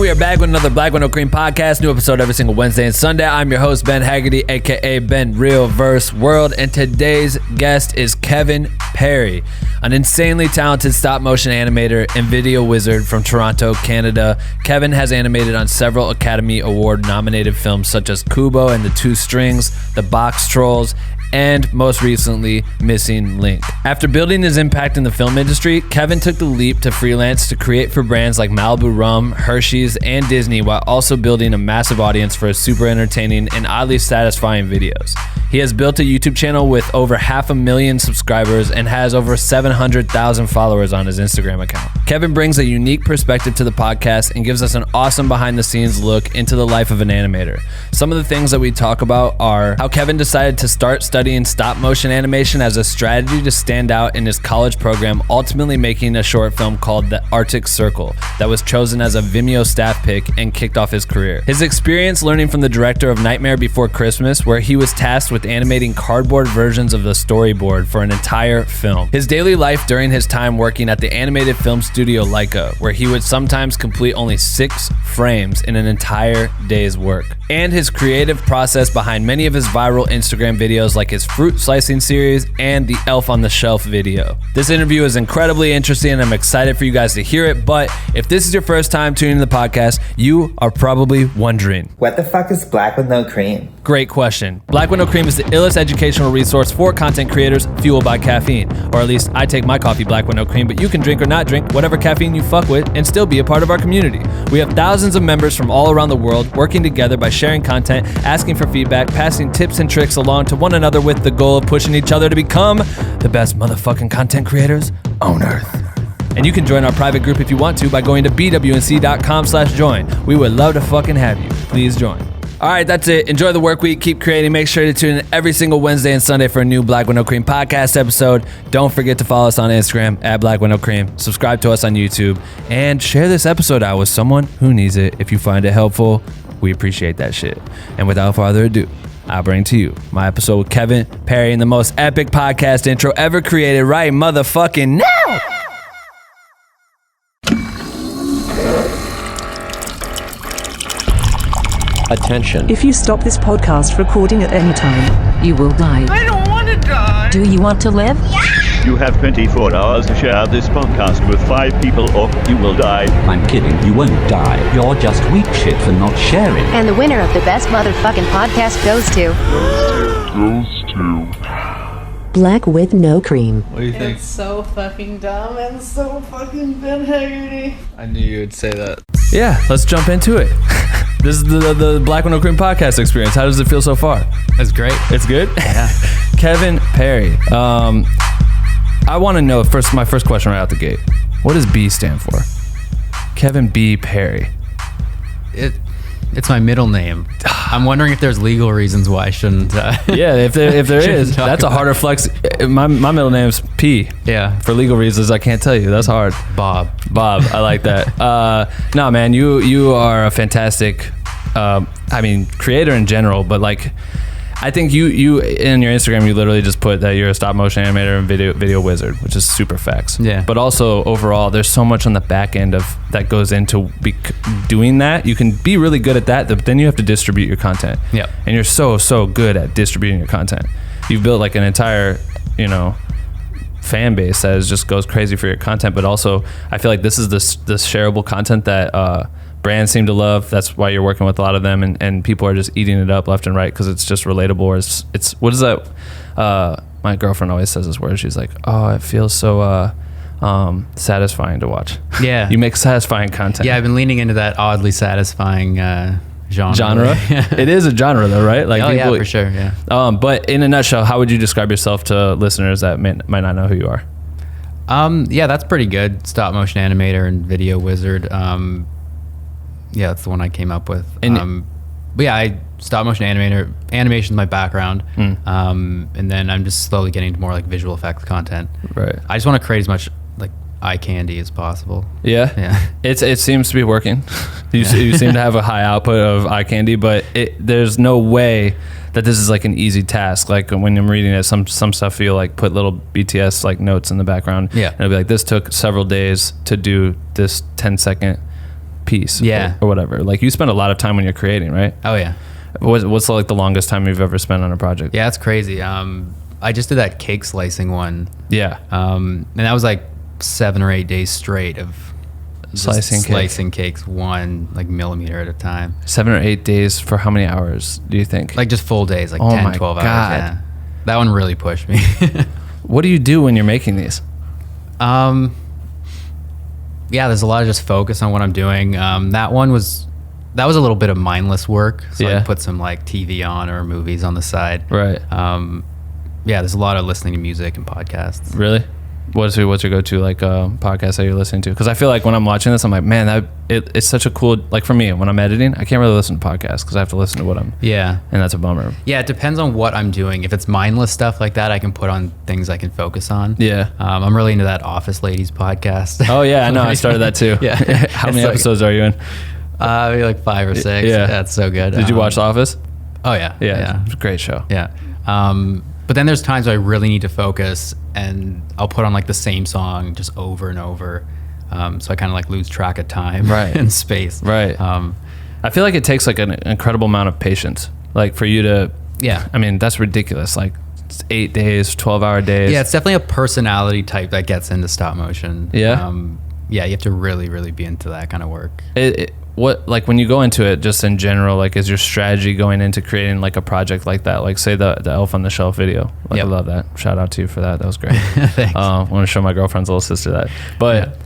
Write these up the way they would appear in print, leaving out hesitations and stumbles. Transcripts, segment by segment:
We are back with another Black with No Cream podcast. New episode every single Wednesday and Sunday. I'm your host, Ben Haggerty, aka Ben Real Verse World, and today's guest is Kevin Parry, an insanely talented stop-motion animator and video wizard from Toronto, Canada. Kevin has animated on several Academy Award-nominated films such as Kubo and the Two Strings, The Box Trolls, and most recently, Missing Link. After building his impact in the film industry, Kevin took the leap to freelance to create for brands like Malibu Rum, Hershey's, and Disney, while also building a massive audience for his super entertaining and oddly satisfying videos. He has built a YouTube channel with over 500,000 subscribers and has over 700,000 followers on his Instagram account. Kevin brings a unique perspective to the podcast and gives us an awesome behind-the-scenes look into the life of an animator. Some of the things that we talk about are how Kevin decided to start studying stop-motion animation as a strategy to stand out in his college program, ultimately making a short film called The Arctic Circle that was chosen as a Vimeo staff pick and kicked off his career. His experience learning from the director of Nightmare Before Christmas, where he was tasked with animating cardboard versions of the storyboard for an entire film. His daily life during his time working at the animated film studio Leica, where he would sometimes complete only 6 frames in an entire day's work. And his creative process behind many of his viral Instagram videos like his fruit slicing series and the Elf on the Shelf video. This interview is incredibly interesting and I'm excited for you guys to hear it, but if this is your first time tuning in the podcast, you are probably wondering, what the fuck is Black with No Cream? Great question. Black with No Cream is the illest educational resource for content creators fueled by caffeine. Or at least I take my coffee black with no cream, but you can drink or not drink whatever caffeine you fuck with and still be a part of our community. We have thousands of members from all around the world working together by sharing content, asking for feedback, passing tips and tricks along to one another with the goal of pushing each other to become the best motherfucking content creators on earth. And you can join our private group if you want to by going to bwnc.com/join. We would love to fucking have you. Please join. All right, that's it. Enjoy the work week. Keep creating. Make sure to tune in every single Wednesday and Sunday for a new Black with No Cream podcast episode. Don't forget to follow us on Instagram at Black with No Cream. Subscribe to us on YouTube and share this episode out with someone who needs it. If you find it helpful, we appreciate that shit. And without further ado, I'll bring to you my episode with Kevin Parry in the most epic podcast intro ever created right motherfucking now. Attention. If you stop this podcast recording at any time, you will die. I don't want to die. Do you want to live? You have 24 hours to share this podcast with 5 people or you will die. I'm kidding. You won't die. You're just weak shit for not sharing. And the winner of the best motherfucking podcast goes to... Black with No Cream. What do you think? It's so fucking dumb and so fucking Ben Haggerty. I knew you would say that. Yeah, let's jump into it. This is the Black with No Cream podcast experience. How does it feel so far? That's great. It's good? Yeah. Kevin Parry. I want to know, my first question right out the gate. What does B stand for? Kevin B. Parry. It's my middle name. I'm wondering if there's legal reasons why I shouldn't. Yeah, if there is, that's a harder flex. My middle name's P. Yeah. For legal reasons, I can't tell you. That's hard. Bob. I like that. No, man, you are a fantastic, creator in general, but like, I think you in your Instagram, you literally just put that you're a stop motion animator and video wizard, which is super facts. Yeah. But also overall, there's so much on the back end of that goes into doing that. You can be really good at that, but then you have to distribute your content. Yeah. And you're so good at distributing your content. You've built like an entire, fan base that just goes crazy for your content. But also, I feel like this is the shareable content that brands seem to love. That's why you're working with a lot of them, and people are just eating it up left and right because it's just relatable. Or it's what is that? My girlfriend always says this word. She's like, "Oh, it feels so satisfying to watch." Yeah, you make satisfying content. Yeah, I've been leaning into that oddly satisfying genre. It is a genre though, right? Like, yeah, for sure. Yeah. But in a nutshell, how would you describe yourself to listeners that might not know who you are? Yeah, that's pretty good. Stop motion animator and video wizard. Yeah, that's the one I came up with. But yeah, I stop motion animator. Animation's my background, and then I'm just slowly getting into more like visual effects content. Right. I just want to create as much like eye candy as possible. Yeah. It seems to be working. You seem to have a high output of eye candy, but there's no way that this is like an easy task. Like when I'm reading it, some stuff you'll like put little BTS like notes in the background. Yeah. And it'll be like, this took several days to do this 10-second piece. Yeah. Or whatever. Like you spend a lot of time when you're creating, right? Oh yeah. What's like the longest time you've ever spent on a project? Yeah, it's crazy. I just did that cake slicing one. Yeah. And that was like 7 or 8 days straight of just slicing cakes 1 like millimeter at a time. 7 or 8 days for how many hours do you think? Like just full days, like oh 10, my 12 God. hours. Yeah. That one really pushed me. What do you do when you're making these? Yeah, there's a lot of just focus on what I'm doing. That was a little bit of mindless work. So I put some like TV on or movies on the side. Right. Yeah, there's a lot of listening to music and podcasts. Really? What's your go-to like podcast that you're listening to? Because I feel like when I'm watching this, I'm like, man, it's such a cool, like for me, when I'm editing, I can't really listen to podcasts because I have to listen to what I'm. Yeah. And that's a bummer. Yeah, it depends on what I'm doing. If it's mindless stuff like that, I can put on things I can focus on. Yeah. I'm really into that Office Ladies podcast. Oh yeah, I know. I started that too. Yeah. How many episodes are you in? Maybe like 5 or 6. Yeah. That's so good. Did you watch The Office? Oh yeah. Yeah. It's a great show. Yeah. But then there's times where I really need to focus and I'll put on like the same song just over and over. So I kind of like lose track of time and space. Right. I feel like it takes like an incredible amount of patience, like for you to, I mean, that's ridiculous. Like it's 8 days, 12-hour days. Yeah. It's definitely a personality type that gets into stop motion. Yeah. Yeah. You have to really, really be into that kind of work. What, like when you go into it just in general, like is your strategy going into creating like a project like that? Like say the Elf on the Shelf video. Like I love that. Shout out to you for that. That was great. Thanks. I want to show my girlfriend's little sister that. But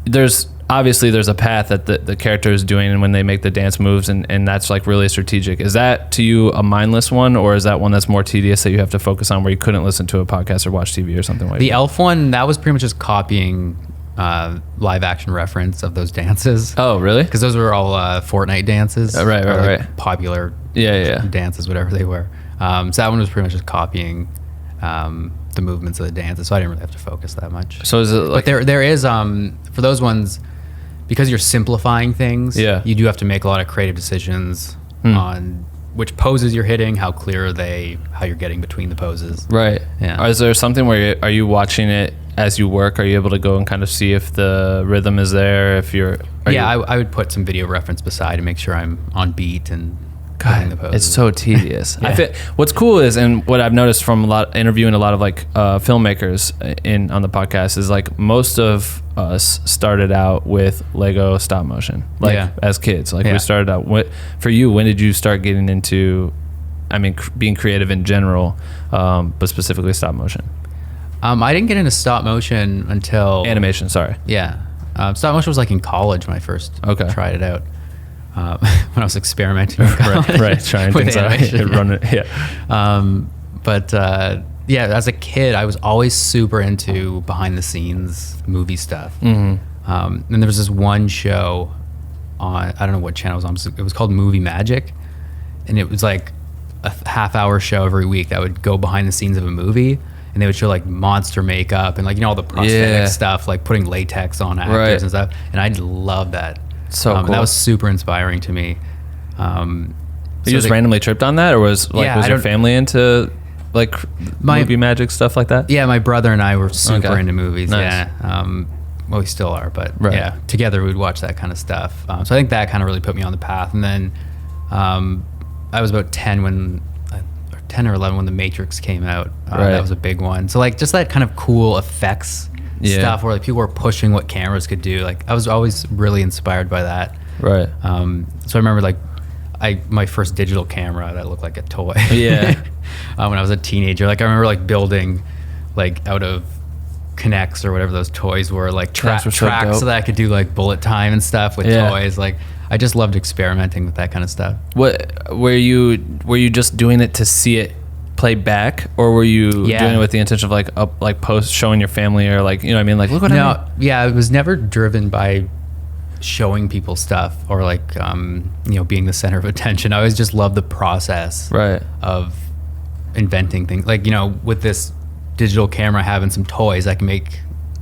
there's a path that the character is doing and when they make the dance moves and that's like really strategic. Is that to you a mindless one or is that one that's more tedious that you have to focus on where you couldn't listen to a podcast or watch TV or something like that? The Elf one, that was pretty much just copying live action reference of those dances. Oh, really? Because those were all Fortnite dances. Right. Popular dances, whatever they were. So that one was pretty much just copying the movements of the dances. So I didn't really have to focus that much. So is it like... But there is, for those ones, because you're simplifying things, you do have to make a lot of creative decisions on which poses you're hitting, how clear are they, how you're getting between the poses. Right. Yeah. Is there something where are you watching it as you work? Are you able to go and kind of see if the rhythm is there? If I would put some video reference beside to make sure I'm on beat and God, the poses. it's so tedious. I feel, what's cool is, and what I've noticed from interviewing a lot of like filmmakers on the podcast is like most of us started out with Lego stop motion, like as kids. Like we started out. For you, when did you start getting into, I mean, being creative in general, but specifically stop motion? I didn't get into stop motion until animation. Sorry. Yeah, stop motion was like in college when I first tried it out. When I was experimenting, right, trying things out, but as a kid, I was always super into behind the scenes movie stuff. And there was this one show on, I don't know what channel it was on. It was called Movie Magic, and it was like a half-hour show every week that would go behind the scenes of a movie. And they would show like monster makeup and like all the prosthetic stuff, like putting latex on actors and stuff. And I love that. So cool. That was super inspiring to me. You just randomly tripped on that, or was your family into like movie magic stuff like that? Yeah, my brother and I were super into movies. Nice. Yeah, well, we still are, but together we'd watch that kind of stuff. So I think that kind of really put me on the path. And then I was about 10 or 11 when The Matrix came out. That was a big one. So like just that kind of cool effects stuff where like people were pushing what cameras could do. Like I was always really inspired by that. Right. So I remember like my first digital camera that looked like a toy. Yeah. When I was a teenager, like I remember like building like out of Connects or whatever those toys were, like tracks so that I could do like bullet time and stuff with toys. Like I just loved experimenting with that kind of stuff. What were you just doing it to see it play back, or were you doing it with the intention of like post showing your family, or like, you know what I mean, like look what I mean? Yeah, it was never driven by showing people stuff or like being the center of attention. I always just loved the process of inventing things. Like, with this digital camera, having some toys, I can make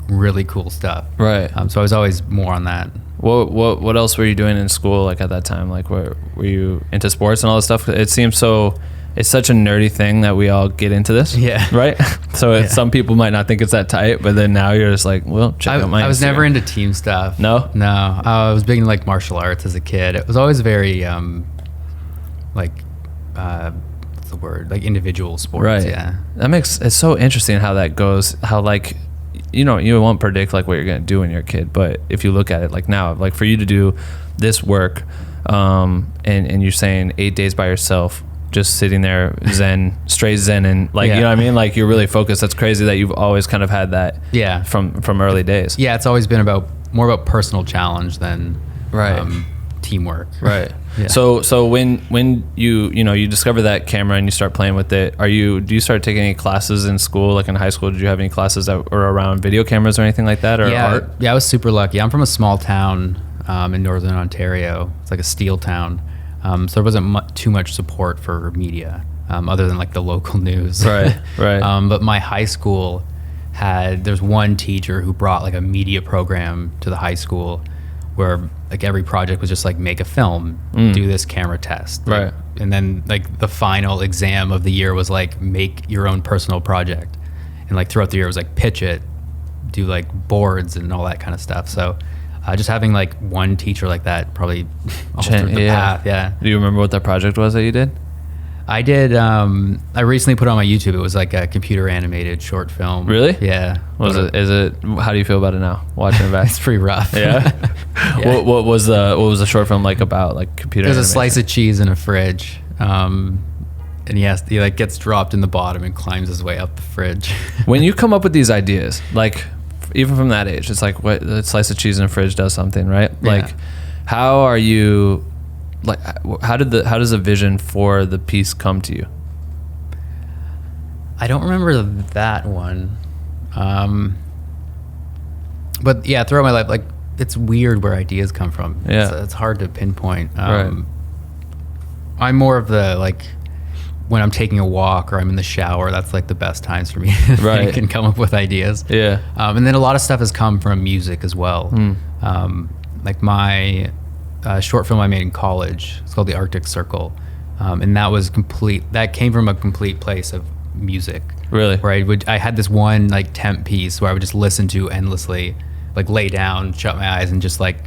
really cool stuff. Right. So I was always more on that. What else were you doing in school, like at that time? Like were you into sports and all this stuff? It seems so it's such a nerdy thing that we all get into this. Yeah. Right. So some people might not think it's that tight, but then now you're just like, well, check out my I was Instagram. never into team stuff. No? No. I was big into like martial arts as a kid. It was always very what's the word? Like individual sports. Right. Yeah. It's so interesting how that goes, how like, you won't predict like what you're going to do when you're a kid, but if you look at it like now, like for you to do this work, and you're saying 8 days by yourself, just sitting there zen, straight zen, and like, you know what I mean? Like you're really focused. That's crazy that you've always kind of had that from early days. Yeah. It's always been more about personal challenge than teamwork. Right. Yeah. So when you discover that camera and you start playing with it, do you start taking any classes in school? Like in high school, did you have any classes that were around video cameras or anything like that, or art? Yeah, I was super lucky. I'm from a small town in northern Ontario. It's like a steel town. So there wasn't too much support for media, other than like the local news. Right. But my high school there's one teacher who brought like a media program to the high school, where like every project was just like make a film, do this camera test, right? And then like the final exam of the year was like make your own personal project, and like throughout the year it was like pitch it, do like boards and all that kind of stuff. So just having like one teacher like that probably altered the path. Yeah. Do you remember what that project was that you did? I did. I recently put on my YouTube. It was like a computer animated short film. Really? Yeah. Is it? How do you feel about it now? Watching it back, It's pretty rough. Yeah. Yeah. What was the short film like about? Like computer? There's a animation? slice of cheese in a fridge, and he like gets dropped in the bottom and climbs his way up the fridge. When you come up with these ideas, like even from that age, it's like what a slice of cheese in a fridge does something, right? Yeah. Like, how are you? Like, how does a vision for the piece come to you? I don't remember that one, but yeah, throughout my life, like it's weird where ideas come from. Yeah, it's hard to pinpoint. Right. I'm more of the like when I'm taking a walk or I'm in the shower. That's like the best times for me to think and come up with ideas. Yeah, and then a lot of stuff has come from music as well. Like my short film I made in college. It's called the 𝐅𝐻𝐋𝐋𝐖, and that was complete. That came from a complete place of music. Really? Where I had this one like temp piece where I would just listen to endlessly, like lay down, shut my eyes, and just like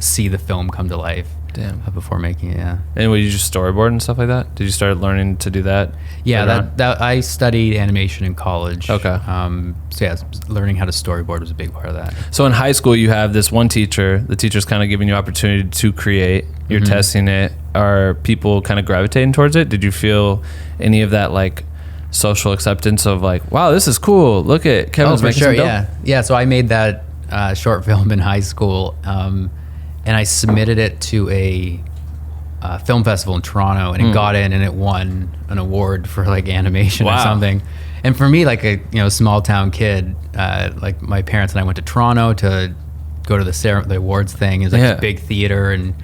see the film come to life. Damn. Before making it, yeah. And would you just storyboard and stuff like that? Did you start learning to do that? Yeah, that I studied animation in college. Okay. So yeah, learning how to storyboard was a big part of that. So in high school, you have this one teacher. The teacher's kind of giving you opportunity to create. You're testing it. Are people kind of gravitating towards it? Did you feel any of that like social acceptance of like, wow, this is cool. Look at Kevin's making some dope? Yeah. So I made that short film in high school, and I submitted it to a film festival in Toronto, and it got in, and it won an award for like animation or something. And for me, like a small town kid, like my parents and I went to Toronto to go to the awards thing. It was like a big theater, and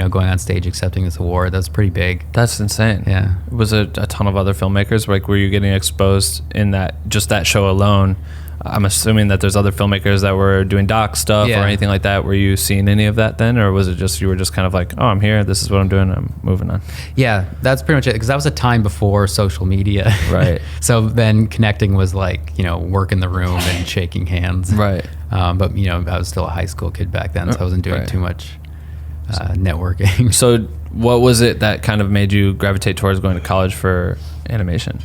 going on stage accepting this award. That's pretty big. That's insane. Yeah. Was it a ton of other filmmakers? Like, were you getting exposed in that show alone? I'm assuming that there's other filmmakers that were doing doc stuff or anything like that. Were you seeing any of that then, or was it just you were just kind of like, oh, I'm here, this is what I'm doing, I'm moving on? Yeah, that's pretty much it, because that was a time before social media. Right. So then connecting was like, work in the room and shaking hands. Right. But I was still a high school kid back then, so I wasn't doing too much networking. So what was it that kind of made you gravitate towards going to college for animation?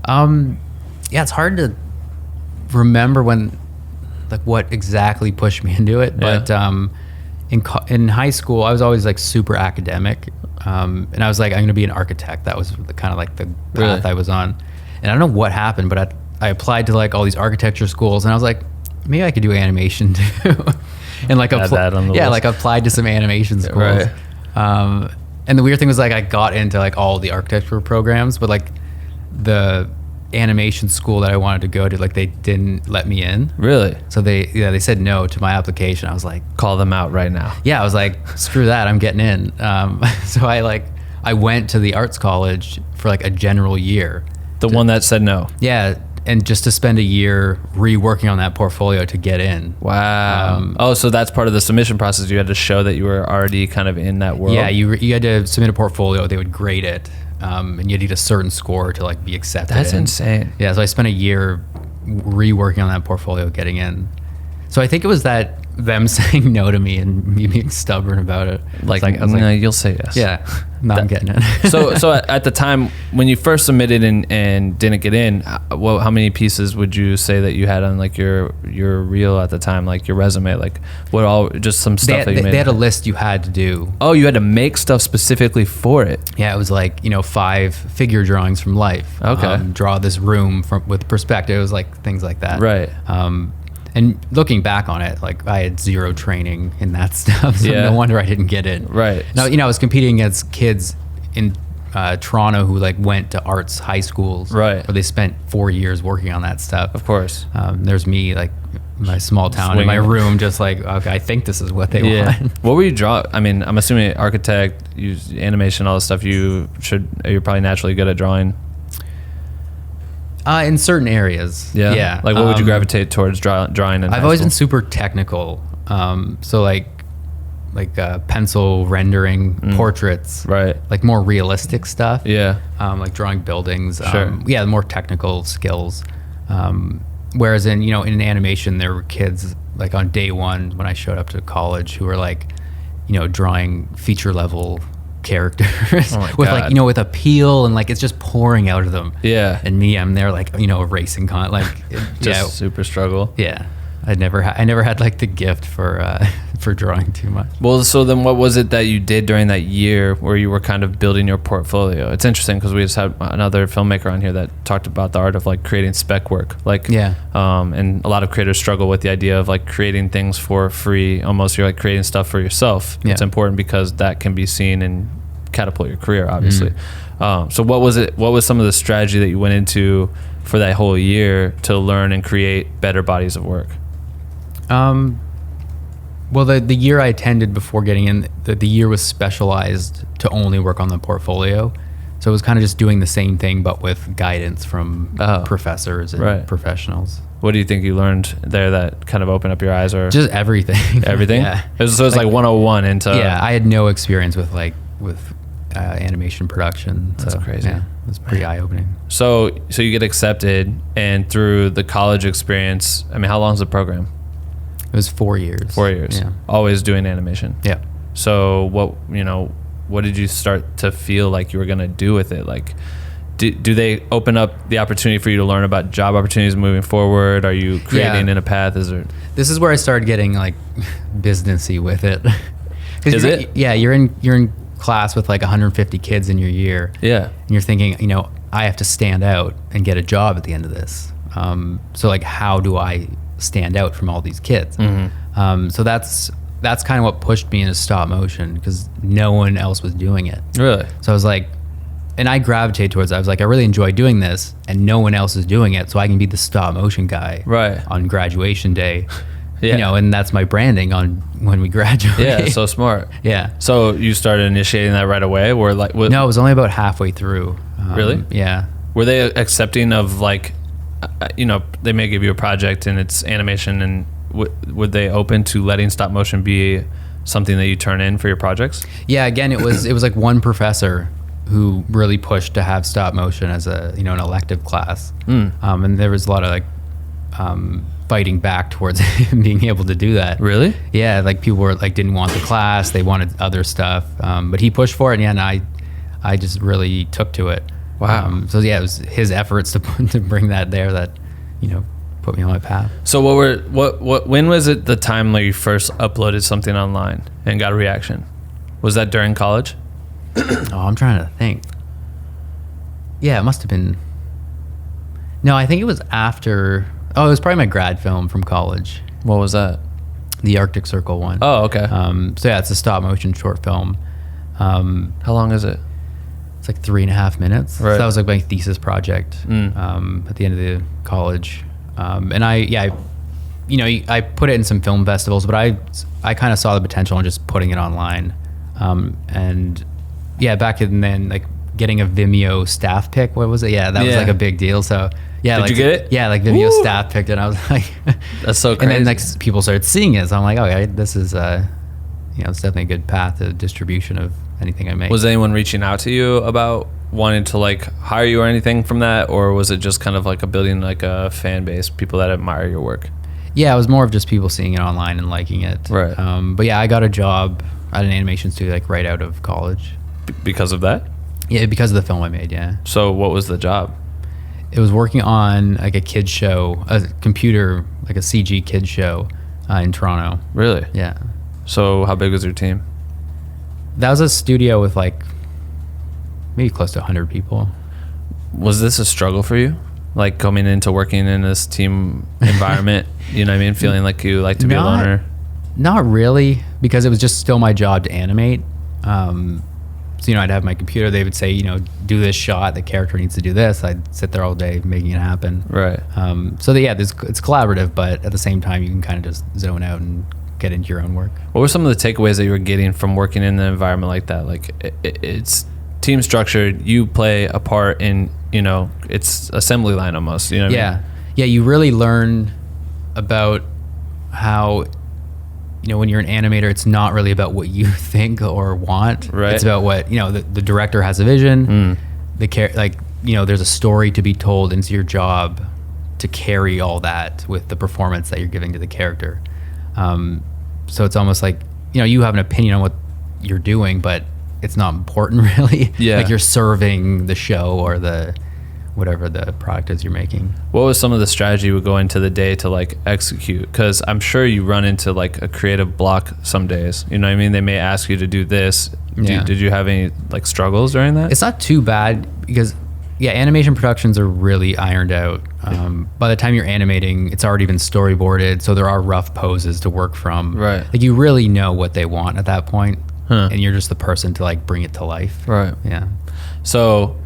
Yeah, it's hard to remember what exactly pushed me into it, but in high school I was always like super academic, and I was like, I'm gonna be an architect. That was the path I was on, and I don't know what happened, but I applied to like all these architecture schools, and I was like, maybe I could do animation too. And like applied to some animation schools. Right. And the weird thing was like I got into like all the architecture programs, but like the animation school that I wanted to go to, like they didn't let me in. Really? So they said no to my application. I was like, call them out right now. Yeah, I was like, screw that, I'm getting in. So I went to the arts college for like a general year. The one that said no. Yeah, and just to spend a year reworking on that portfolio to get in. Wow. So that's part of the submission process. You had to show that you were already kind of in that world. Yeah, you had to submit a portfolio. They would grade it. and you need a certain score to like be accepted. That's insane. Yeah, so I spent a year reworking on that portfolio, getting in. So I think it was that them saying no to me and me being stubborn about it. I was like, you'll say yes. Yeah, no, I'm getting it. so at the time when you first submitted and didn't get in, how many pieces would you say that you had on like your reel at the time, like your resume, like what all, just some stuff that you made? They had a list you had to do. Oh, you had to make stuff specifically for it. Yeah, it was like 5 figure drawings from life. Okay. Draw this room with perspective. It was like things like that. Right. And looking back on it, like I had zero training in that stuff, so Yeah. no wonder I didn't get in. Right. Now, I was competing against kids in Toronto who like went to arts high schools, Right. where they spent 4 years working on that stuff. Of course. There's me, like my small town in my room, just like, okay, I think this is what they want. What were you drawing? I mean, I'm assuming architect, animation, all this stuff. You're probably naturally good at drawing. In certain areas, yeah. Like, what would you gravitate towards drawing? I've always been super technical. So like pencil rendering, portraits, right? Like more realistic stuff. Yeah. Like drawing buildings. Sure. Yeah, more technical skills. Whereas in animation, there were kids like on day one when I showed up to college who were like, drawing feature level characters with God. like with appeal, and like it's just pouring out of them. Yeah. And me, I'm there like racing Just super struggle. Yeah. I never had like the gift for drawing too much. Well, so then what was it that you did during that year where you were kind of building your portfolio? It's interesting because we just had another filmmaker on here that talked about the art of like creating spec work. Like, and a lot of creators struggle with the idea of like creating things for free. Almost you're like creating stuff for yourself. Yeah. It's important because that can be seen and catapult your career, obviously. So what was it? What was some of the strategy that you went into for that whole year to learn and create better bodies of work? Well, the year I attended before getting in, the year was specialized to only work on the portfolio. So it was kind of just doing the same thing, but with guidance from professors and professionals. What do you think you learned there that kind of opened up your eyes? Or just everything. Everything? Yeah. So it's like 101 into... Yeah, I had no experience with animation production. That's crazy. Yeah, it was pretty eye-opening. So you get accepted, and through the college experience, I mean, how long is the program? It was 4 years. 4 years. Yeah. Always doing animation. Yeah. So what did you start to feel like you were going to do with it? Like, do they open up the opportunity for you to learn about job opportunities moving forward? Are you creating in a path? This is where I started getting like businessy with it. Is it? Yeah, you're in class with like 150 kids in your year. Yeah. And you're thinking, I have to stand out and get a job at the end of this. So like, how do I stand out from all these kids? So that's kind of what pushed me into stop motion, because no one else was doing it. Really? So I was like, and I gravitate towards it. I was like, I really enjoy doing this, and no one else is doing it, so I can be the stop motion guy on graduation day. Yeah. And that's my branding on when we graduate. Yeah, so smart. Yeah. So you started initiating that right away, or like? No, it was only about halfway through. Really? Yeah. Were they accepting of like, they may give you a project and it's animation, and would they open to letting stop motion be something that you turn in for your projects? Yeah. Again, it was like one professor who really pushed to have stop motion as an elective class. And there was a lot of like fighting back towards him being able to do that. Really? Yeah, like people were like didn't want the class, they wanted other stuff, but he pushed for it, and I just really took to it. Wow. So yeah, it was his efforts to bring that there that put me on my path. So when was it the time that you first uploaded something online and got a reaction? Was that during college? I'm trying to think. Yeah, it must have been. No, I think it was after. Oh, it was probably my grad film from college. What was that? The Arctic Circle one. Oh, okay. So yeah, it's a stop motion short film. How long is it? It's like 3.5 minutes. Right. So that was like my thesis project at the end of the college. And I put it in some film festivals, but I kind of saw the potential in just putting it online. And yeah, back in then, like getting a Vimeo staff pick, what was it? Yeah, that was like a big deal. So yeah. Did you get it? Yeah, like Vimeo staff picked it. And I was like, that's so crazy. And then like people started seeing it. So I'm like, okay, this is, it's definitely a good path to distribution of anything I make. Was anyone reaching out to you about wanting to like hire you or anything from that, or was it just kind of like building like a fan base, people that admire your work? Yeah, it was more of just people seeing it online and liking it. Right. But yeah, I got a job at an animation studio like right out of college. Because of that? Yeah, because of the film I made. Yeah. So what was the job? It was working on like a kids show, a computer, like a CG kids show in Toronto. Really? Yeah. So how big was your team? That was a studio with like maybe close to 100 people. Was this a struggle for you? Like coming into working in this team environment, you know what I mean? Feeling like you like to be a loner? Not really, because it was just still my job to animate. So, I'd have my computer, they would say, do this shot, the character needs to do this. I'd sit there all day making it happen. Right. It's collaborative, but at the same time, you can kind of just zone out and get into your own work. What were some of the takeaways that you were getting from working in an environment like that? Like it's team structured, you play a part in, it's assembly line almost, you know what I mean? Yeah, you really learn about how, when you're an animator, it's not really about what you think or want. Right. It's about what, the director has a vision, there's a story to be told, and it's your job to carry all that with the performance that you're giving to the character. So it's almost like, you have an opinion on what you're doing, but it's not important really. Yeah. Like you're serving the show or whatever the product is you're making. What was some of the strategy you would go into the day to like execute? Because I'm sure you run into like a creative block some days. You know what I mean? They may ask you to do this. Yeah. Did you have any like struggles during that? It's not too bad because animation productions are really ironed out. By the time you're animating, it's already been storyboarded, so there are rough poses to work from. Right. Like you really know what they want at that point, and you're just the person to like bring it to life. Right. Yeah. So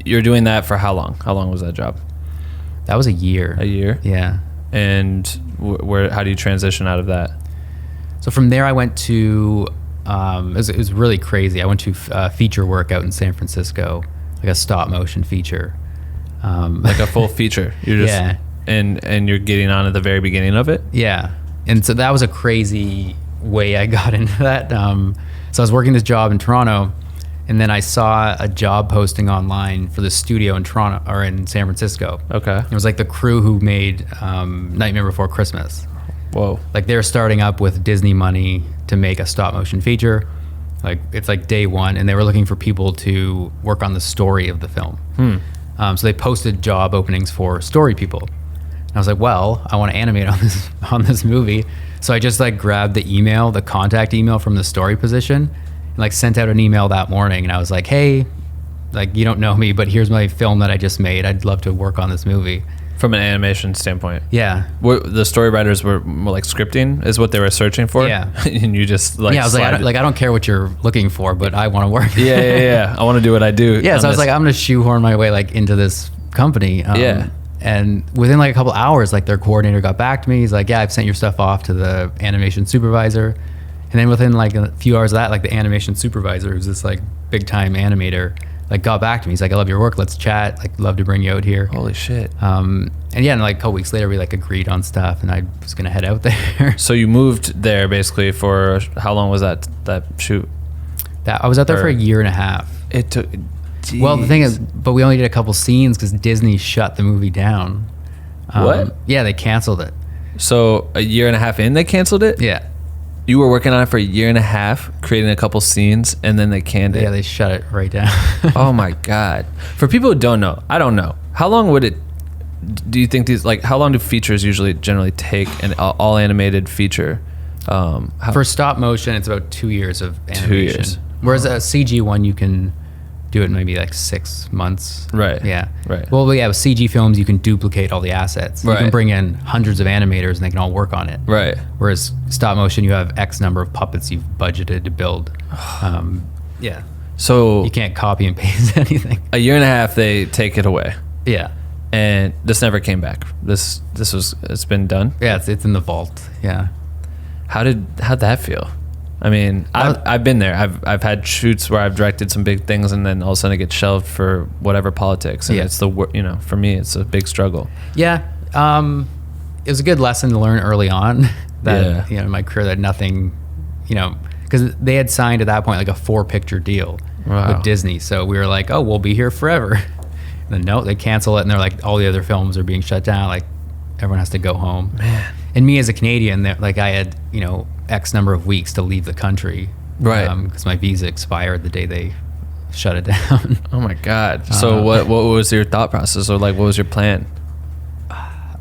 you're doing that for how long? How long was that job? That was a year. A year? Yeah. And how do you transition out of that? So from there, I went to, it was really crazy. I went to feature work out in San Francisco, like a stop motion feature. Like a full feature? You're just, and you're getting on at the very beginning of it? Yeah. And so that was a crazy way I got into that. So I was working this job in Toronto, and then I saw a job posting online for the studio in Toronto or in San Francisco. Okay. It was like the crew who made Nightmare Before Christmas. Whoa. Like they're starting up with Disney money to make a stop motion feature. Like it's like day one, and they were looking for people to work on the story of the film. So they posted job openings for story people. And I was like, well, I want to animate on this movie. So I just like grabbed the contact email from the story position, and like sent out an email that morning. And I was like, hey, like you don't know me, but here's my film that I just made. I'd love to work on this movie. From an animation standpoint. Yeah. The story writers were more like scripting is what they were searching for? Yeah. And you just like... Yeah, I was like, I don't care what you're looking for, but I want to work. Yeah. I want to do what I do. Yeah, so I was like, I'm going to shoehorn my way like into this company. And within like a couple hours, like their coordinator got back to me. He's like, yeah, I've sent your stuff off to the animation supervisor. And then within like a few hours of that, like the animation supervisor, who's this like big time animator, like got back to me. He's like, I love your work. Let's chat. Like, love to bring you out here. Holy shit. And like a couple weeks later, we like agreed on stuff, and I was gonna head out there. So you moved there basically for how long was that shoot? I was out there for a year and a half. It took. Geez. Well, the thing is, but we only did a couple scenes because Disney shut the movie down. What? Yeah, they canceled it. So a year and a half in, they canceled it? Yeah. You were working on it for a year and a half, creating a couple scenes, and then they canned it. Yeah, they shut it right down. Oh my God. For people who don't know, I don't know. How long would it, do you think how long do features usually generally take, an all animated feature? For stop motion, it's about 2 years of animation. 2 years. Whereas a CG one, you can do it in maybe like 6 months. Right. Yeah. Right. Well, yeah, with CG films, you can duplicate all the assets. You Right. can bring in hundreds of animators and they can all work on it. Right. Whereas stop motion, you have X number of puppets you've budgeted to build. Yeah. So You can't copy and paste anything. a year and a half, they take it away. Yeah. And this never came back. It's been done. Yeah, it's in the vault. Yeah. How'd that feel? I mean, I've been there. I've had shoots where I've directed some big things, and then all of a sudden it gets shelved for whatever politics. And Yeah. it's for me, it's a big struggle. Yeah. It was a good lesson to learn early on that, Yeah. in my career that nothing, because because they had signed at that point like a 4-picture deal with Disney. So we were like, oh, we'll be here forever. And then no, they cancel it, and they're like, all the other films are being shut down. Like everyone has to go home. Man. And me as a Canadian, like I had, X number of weeks to leave the country. Right. Because my visa expired the day they shut it down. Oh my God. So what was your thought process, or like what was your plan?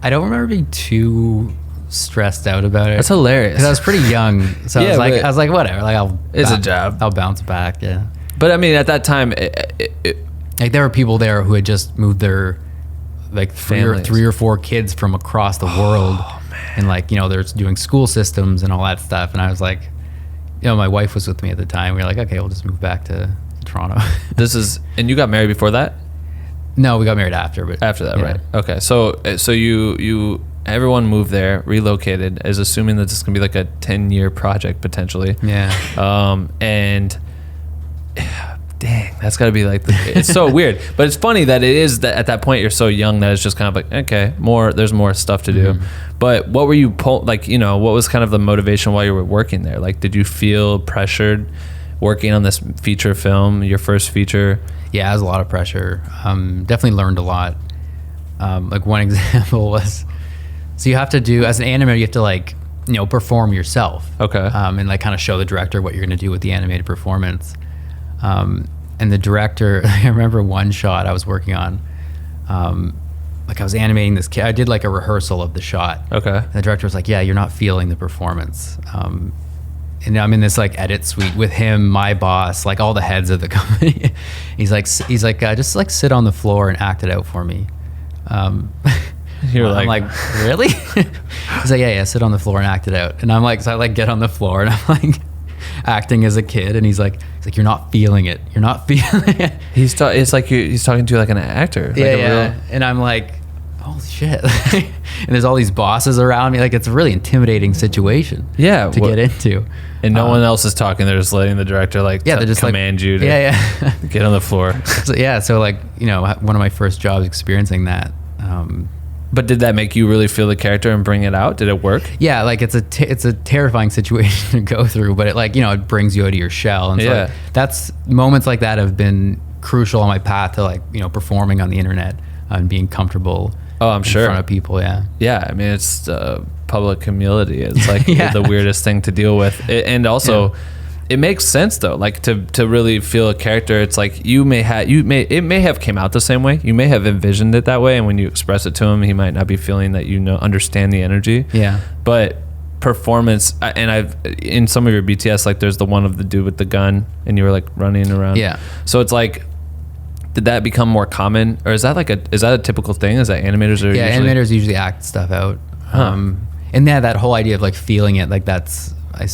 I don't remember being too stressed out about it. That's hilarious. Because I was pretty young, so Yeah, I was like, whatever. Like It's a job. I'll bounce back. Yeah. But I mean, at that time, Like there were people there who had just moved their like Families. three or four kids from across the world, and like they're doing school systems and all that stuff. And I was like, my wife was with me at the time. We were like, okay, we'll just move back to Toronto. and you got married before that? No, we got married after. But After that, yeah. right? Okay, so you everyone moved there, relocated, is assuming that this is gonna be like a 10-year project potentially. Yeah. And dang, that's gotta be like it's so weird. But it's funny that it is that at that point you're so young that it's just kind of like, okay, there's more stuff to do. But what were you what was kind of the motivation while you were working there? Like, did you feel pressured working on this feature film, your first feature? Yeah, it was a lot of pressure. Definitely learned a lot. Like one example was, so you have to do, as an animator, you have to like, perform yourself. Okay. And like kind of show the director what you're going to do with the animated performance. And the director, I remember one shot I was working on, like I was animating this kid. I did like a rehearsal of the shot. Okay. And the director was like, yeah, you're not feeling the performance. And I'm in this like edit suite with him, my boss, like all the heads of the company. he's like, just like sit on the floor and act it out for me. I'm like, really? He's like, yeah, sit on the floor and act it out. And I'm like, so I like get on the floor and I'm like acting as a kid. And he's like, you're not feeling it. You're not feeling it. It's like he's talking to you like an actor. Like yeah. And I'm like, holy shit. And there's all these bosses around me. Like it's a really intimidating situation. To get into. And no one else is talking. They're just letting the director they're just command you to get on the floor. So like, one of my first jobs experiencing that. But did that make you really feel the character and bring it out? Did it work? Yeah, like it's a terrifying situation to go through, but it it brings you out of your shell. And so that's moments like that have been crucial on my path to like, performing on the internet and being comfortable. Oh, I'm sure. In front of people, yeah. Yeah, I mean, it's public humility. It's like the weirdest thing to deal with. And also, it makes sense though. Like to really feel a character, it's like it may have came out the same way. You may have envisioned it that way, and when you express it to him, he might not be feeling that understand the energy. Yeah. But performance, and I've in some of your BTS, like there's the one of the dude with the gun, and you were like running around. Yeah. So it's like, did that become more common, or is that a typical thing? Is that animators are animators usually act stuff out. And that whole idea of like feeling it, like I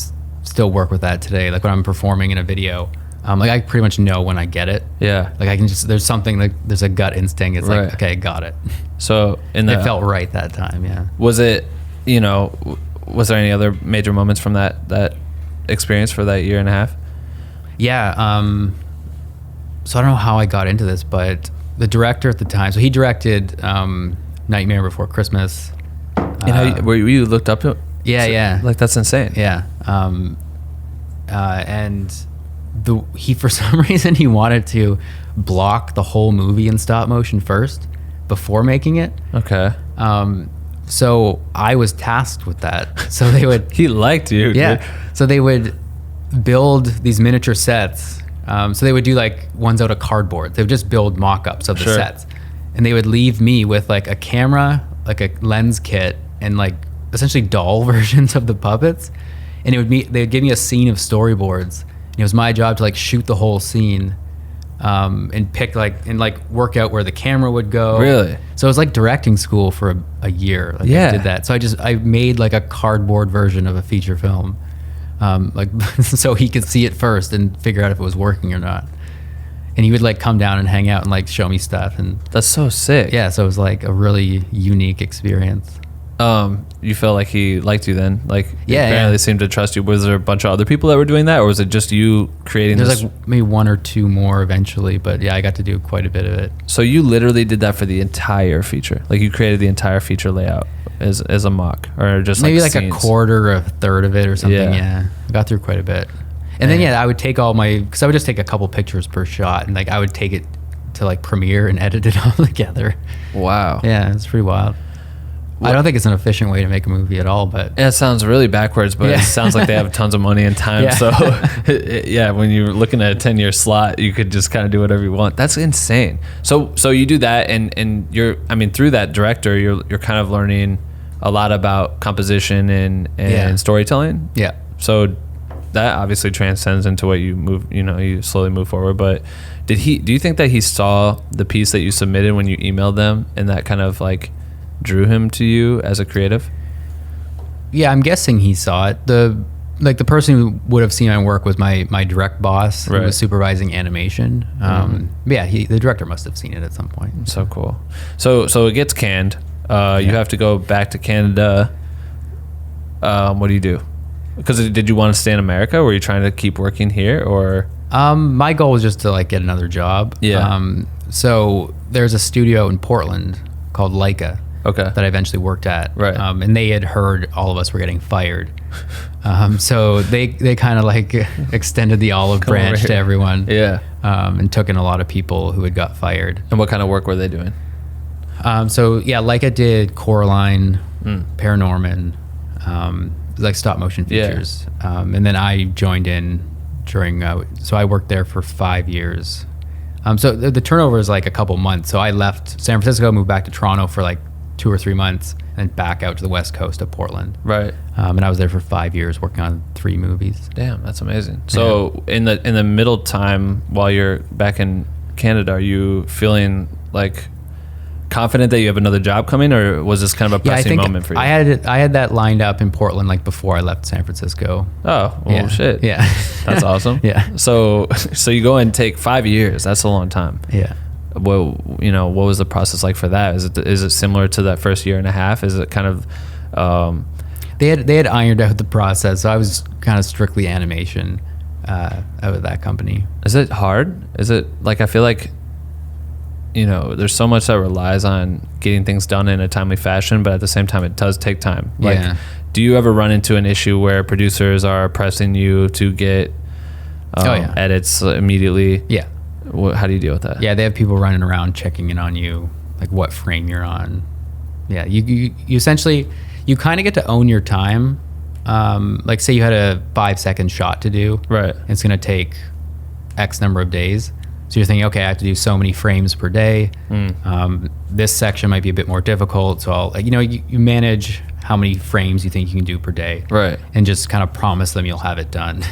still work with that today. Like when I'm performing in a video, like I pretty much know when I get it. Yeah. Like I can there's something like there's a gut instinct. It's like, okay, got it. So it felt right that time. Yeah. Was it, was there any other major moments from that experience for that year and a half? Yeah. So I don't know how I got into this, but the director at the time, so he directed Nightmare Before Christmas. And were you looked up to? Yeah. Like that's insane. Yeah. And he for some reason he wanted to block the whole movie in stop motion first before making it. Okay. So I was tasked with that. So they would. He liked you. Yeah. Dude. So they would build these miniature sets. So they would do like ones out of cardboard. They would just build mock-ups of the sets, and they would leave me with like a camera, like a lens kit, and like essentially doll versions of the puppets. And they would give me a scene of storyboards. And it was my job to like shoot the whole scene, and pick and work out where the camera would go. Really? So it was like directing school for a year. Like I did that. So I made like a cardboard version of a feature film. So he could see it first and figure out if it was working or not. And he would like come down and hang out and like show me stuff. And that's so sick. Yeah. So it was like a really unique experience. You felt like he liked you then? Like, apparently seemed to trust you. Was there a bunch of other people that were doing that, or was it just you creating There's like maybe one or two more eventually, but yeah, I got to do quite a bit of it. So you literally did that for the entire feature? Like you created the entire feature layout as a mock, or just maybe like a quarter or a third of it or something. Yeah. I got through quite a bit. And then I would take because I would just take a couple pictures per shot, and like I would take it to like Premiere and edit it all together. Wow. Yeah, it's pretty wild. I don't think it's an efficient way to make a movie at all, but Yeah, it sounds really backwards, but it sounds like they have tons of money and time. Yeah. So, when you're looking at a 10-year slot, you could just kind of do whatever you want. That's insane. So you do that, and you're, I mean, through that director, you're kind of learning a lot about composition and storytelling. Yeah. So that obviously transcends into what you slowly move forward. But do you think that he saw the piece that you submitted when you emailed them, and that kind of like drew him to you as a creative? Yeah, I'm guessing he saw it. The person who would have seen my work was my direct boss, who was supervising animation. The director must have seen it at some point. So cool. So it gets canned. You have to go back to Canada. What do you do? Because did you want to stay in America? Were you trying to keep working here, or? My goal was just to like get another job. Yeah. So there's a studio in Portland called Leica. Okay. That I eventually worked at. Right. And they had heard all of us were getting fired. So they kind of like extended the olive branch to everyone. Yeah. And took in a lot of people who had got fired. And what kind of work were they doing? Leica did Coraline, Paranorman, like stop motion features. And then I joined in during, so I worked there for 5 years. So the turnover is like a couple months. So I left San Francisco, moved back to Toronto for like 2 or 3 months, and back out to the West Coast of Portland. Right. And I was there for 5 years working on 3 movies. Damn, that's amazing. So in the middle time while you're back in Canada, are you feeling like confident that you have another job coming, or was this kind of a pressing moment for you? I had that lined up in Portland like before I left San Francisco. Oh, well, shit. Yeah. That's awesome. Yeah. So you go and take 5 years. That's a long time. Yeah. Well, what was the process like for that? Is it similar to that first year and a half? Is it kind of they had ironed out the process, so I was kind of strictly animation out of that company. Is it hard? Is it like, I feel like there's so much that relies on getting things done in a timely fashion, but at the same time it does take time. Like, do you ever run into an issue where producers are pressing you to get edits immediately? Yeah. How do you deal with that? Yeah, they have people running around checking in on you, like what frame you're on. Yeah, you essentially, you kind of get to own your time. Like say you had a 5-second shot to do. Right. And it's going to take X number of days. So you're thinking, okay, I have to do so many frames per day. This section might be a bit more difficult. So I'll, you manage how many frames you think you can do per day. Right. And just kind of promise them you'll have it done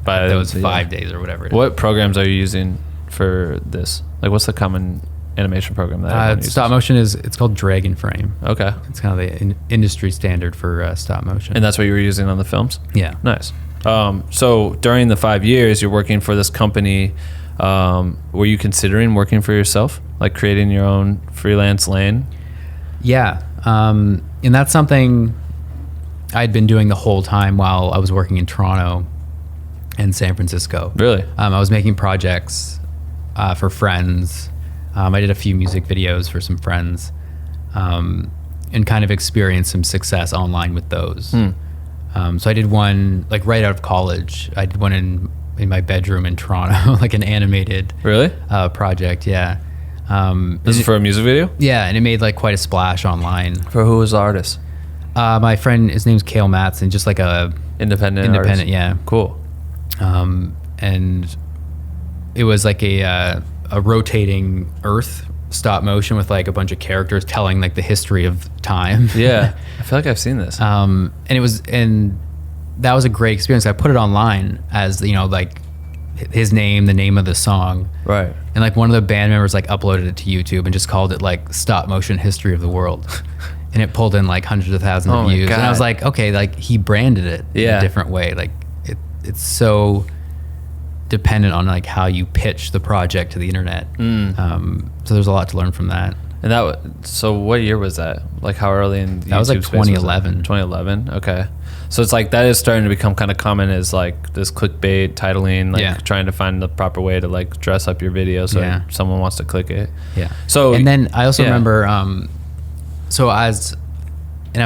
by those 5 days or whatever. What programs are you using for this? Like, what's the common animation program that stop motion it's called Dragon Frame. Okay. It's kind of the industry standard for stop motion. And that's what you were using on the films? Yeah. Nice. So during the 5 years you're working for this company, were you considering working for yourself, like creating your own freelance lane? Yeah. And that's something I'd been doing the whole time while I was working in Toronto and San Francisco. Really? I was making projects for friends. I did a few music videos for some friends, and kind of experienced some success online with those. So I did one like right out of college. I did one in my bedroom in Toronto, like an animated project. Yeah. This is for a music video? Yeah, and it made like quite a splash online. For who was the artist? My friend, his name's 𝐅𝐻𝐋𝐋𝐖, just like a independent artist. Yeah. Cool. And it was like a rotating Earth stop motion with like a bunch of characters telling like the history of time. Yeah, I feel like I've seen this. And that was a great experience. I put it online as like his name, the name of the song, right? And like one of the band members like uploaded it to YouTube and just called it like Stop Motion History of the World. And it pulled in like hundreds of thousands of views. And I was like, okay, like he branded it in a different way. Like it's so dependent on like how you pitch the project to the internet. So there's a lot to learn from that. And so what year was that? Like how early in the that was like 2011. 2011. Okay. So it's like that is starting to become kind of common, as like this clickbait titling, like trying to find the proper way to like dress up your video so someone wants to click it. Yeah. So and then I also remember I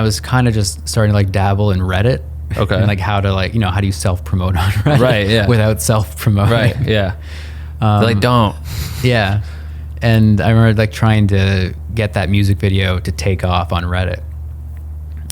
was kind of just starting to like dabble in Reddit Okay. And like how to like, how do you self-promote on Reddit? Right, yeah. Without self-promoting. Right, yeah. They're like, don't. Yeah. And I remember like trying to get that music video to take off on Reddit.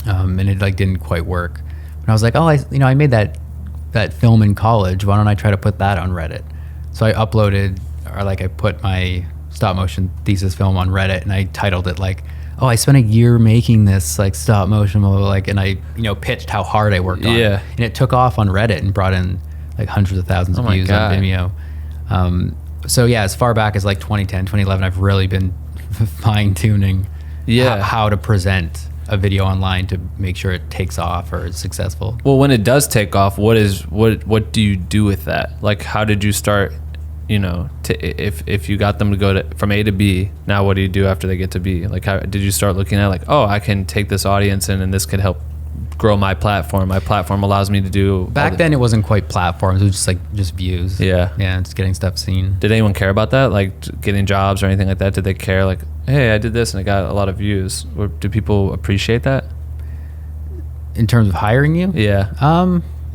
And it like didn't quite work. And I was like, oh, I made that film in college. Why don't I try to put that on Reddit? So I uploaded, or like I put my stop motion thesis film on Reddit, and I titled it like, oh, I spent a year making this like stop motion, like, and I, pitched how hard I worked on it. And it took off on Reddit and brought in like hundreds of thousands of views on Vimeo. So yeah, as far back as like 2010, 2011, I've really been fine tuning how to present a video online to make sure it takes off or is successful. Well, when it does take off, what do you do with that? Like, how did you start, if you got them to go from A to B, now what do you do after they get to B? Like, how did you start looking at like, oh, I can take this audience in and this could help grow my platform. My platform allows me to do. Back then, it wasn't quite platforms. It was just views. Yeah, just getting stuff seen. Did anyone care about that? Like getting jobs or anything like that? Did they care? Like, hey, I did this and it got a lot of views. Or do people appreciate that? In terms of hiring you? Yeah.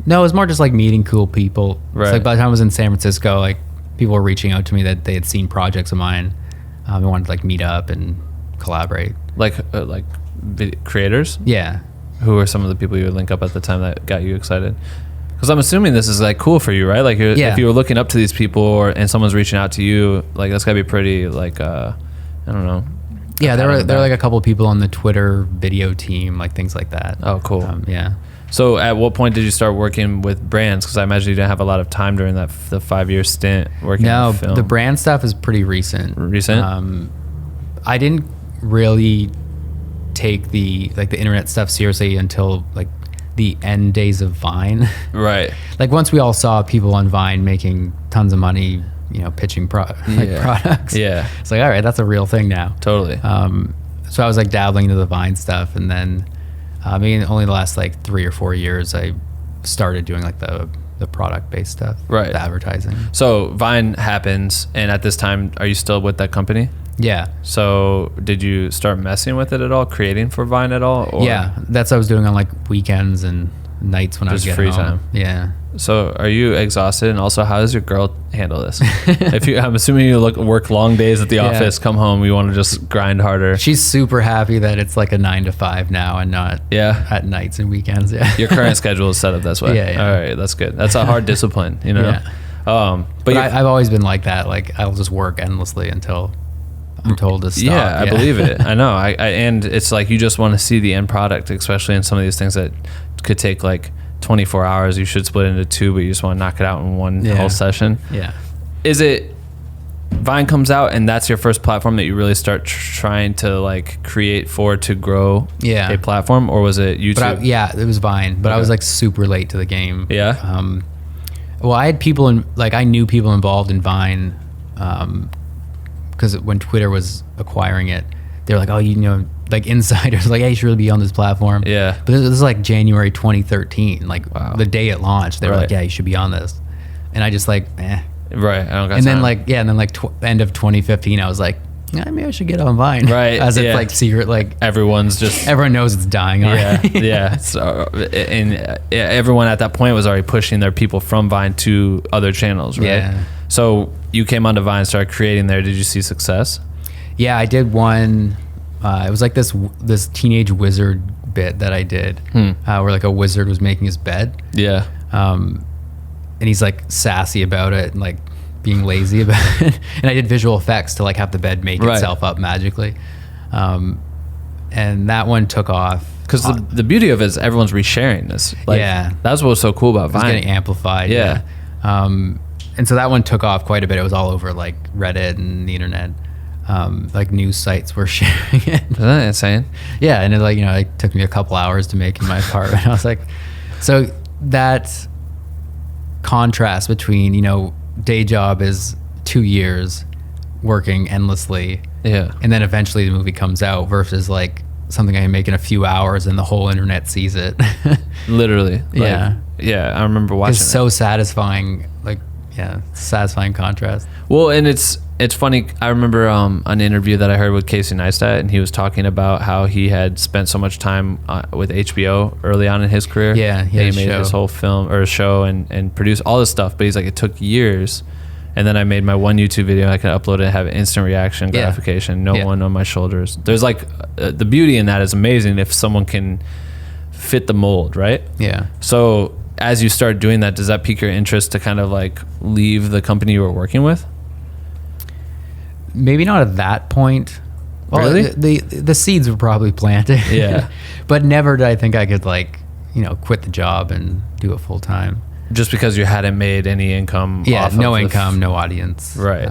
No, it was more just like meeting cool people. Right. It's like by the time I was in San Francisco, like people were reaching out to me that they had seen projects of mine. They wanted to like meet up and collaborate. Like creators? Yeah. Who are some of the people you would link up at the time that got you excited? Because I'm assuming this is like cool for you, right? Like if you were looking up to these people and someone's reaching out to you, like that's gotta be pretty like I don't know. Yeah, there were like a couple of people on the Twitter video team, like things like that. Oh, cool. Yeah. So at what point did you start working with brands? Because I imagine you didn't have a lot of time during the 5-year stint working on film. The brand stuff is pretty recent. I didn't really take the internet stuff seriously until like the end days of Vine. Right. Like once we all saw people on Vine making tons of money, pitching products. Yeah. It's like, all right, that's a real thing now. Totally. So I was like dabbling into the Vine stuff, and then only the last like 3 or 4 years I started doing like the product based stuff. Right. The advertising. So Vine happens, and at this time, are you still with that company? Yeah. So did you start messing with it at all, creating for Vine at all? Or yeah, that's what I was doing on like weekends and nights when I was getting free home. time. Yeah. So are you exhausted? And also, how does your girl handle this? I'm assuming you work long days at the office, come home, you want to just grind harder. She's super happy that it's like a 9 to 5 now and not at nights and weekends. Yeah. Your current schedule is set up this way. Yeah. All right, that's good. That's a hard discipline, Yeah. But I've always been like that. Like I'll just work endlessly until I'm told to stop. Yeah, I believe it. I know. And it's like you just want to see the end product, especially in some of these things that could take like 24 hours. You should split it into 2, but you just want to knock it out in one whole session. Yeah. Is it Vine comes out and that's your first platform that you really start trying to like create for to grow a platform, or was it YouTube? It was Vine, but I was like super late to the game. Yeah. Well, I had people I knew people involved in Vine, because when Twitter was acquiring it, they were like, oh, like insiders, like, hey, you should really be on this platform. Yeah. But this is like January 2013, like the day it launched. They were like, yeah, you should be on this. And I just like, eh. Right. I don't got and time. then end of 2015, I was like, yeah, maybe I should get on Vine. Right. As it's like secret, like everyone knows it's dying already. Yeah. So, everyone at that point was already pushing their people from Vine to other channels, right? Yeah. So you came onto Vine, started creating there. Did you see success? Yeah, I did one. It was like this teenage wizard bit that I did, where like a wizard was making his bed. Yeah. And he's like sassy about it and like being lazy about it. And I did visual effects to like have the bed make itself up magically. And that one took off. Because the beauty of it is everyone's resharing this. Like, that's what's so cool about Vine. It's getting amplified. Yeah. And so that one took off quite a bit. It was all over like Reddit and the internet. Like news sites were sharing it. Isn't that insane? Yeah. And it it took me a couple hours to make in my apartment. I was like, so that contrast between, day job is 2 years working endlessly. Yeah. And then eventually the movie comes out versus like something I make in a few hours and the whole internet sees it. Literally. Yeah. Yeah. I remember watching it. It's so satisfying. Like, satisfying contrast. Well, and it's it's funny. I remember an interview that I heard with Casey Neistat, and he was talking about how he had spent so much time with HBO early on in his career. Yeah, he made his whole film or show and produced all this stuff. But he's like, it took years. And then I made my one YouTube video. I could upload it, have instant reaction, gratification, no one on my shoulders. There's like the beauty in that is amazing if someone can fit the mold, right? Yeah. So as you start doing that, does that pique your interest to kind of like leave the company you were working with? Maybe not at that point. Well, Really? The seeds were probably planted. Yeah. But never did I think I could like, quit the job and do it full time. Just because you hadn't made any income. Yeah, off no of income, no audience. Right.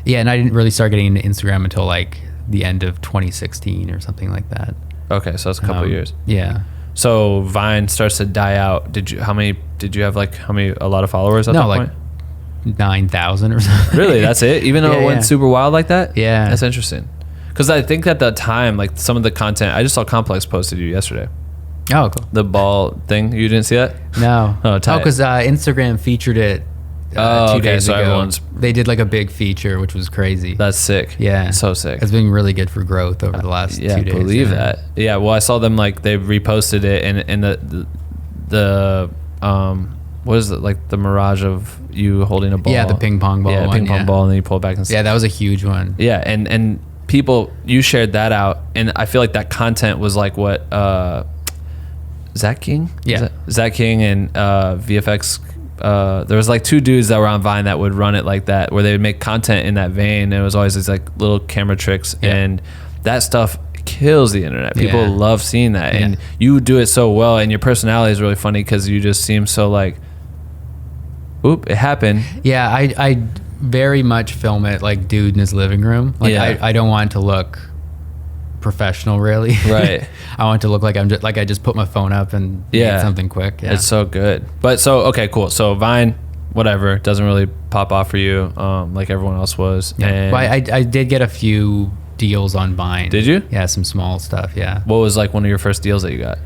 Yeah, and I didn't really start getting into Instagram until like the end of 2016 or something like that. Okay, so that's a couple of years. Yeah. So Vine starts to die out. Did you have a lot of followers at that point? 9,000 or something. Really? That's it? Even though it went super wild like that? Yeah. That's interesting. Because I think at the time, like some of the content, I just saw Complex posted you yesterday. Oh, cool. The ball thing. You didn't see that? No. Oh, tight. because Instagram featured it 2 days so ago. They did like a big feature, which was crazy. That's sick. Yeah. So sick. It's been really good for growth over the last 2 days. I believe that. Yeah, well, I saw them like they reposted it and the what is it, like the mirage of you holding a ball? Yeah, the ping pong ball. Yeah, ping pong ball, and then you pull it back and yeah, that was a huge one. Yeah, and people, you shared that out, and I feel like that content was like what Zach King? Yeah. Zach King and VFX. There was like 2 dudes that were on Vine that would run it like that, where they would make content in that vein, and it was always these like little camera tricks, and that stuff kills the internet. People love seeing that, and you do it so well, and your personality is really funny because you just seem so like, oop, it happened. Yeah, I very much film it like dude in his living room. Like I don't want it to look professional, really. Right. I want it to look like I just put my phone up and made something quick. Yeah. It's so good. But okay, cool. So Vine, whatever, doesn't really pop off for you, like everyone else was. Yeah. And But I did get a few deals on Vine. Did you? Yeah, some small stuff. Yeah. What was like one of your first deals that you got?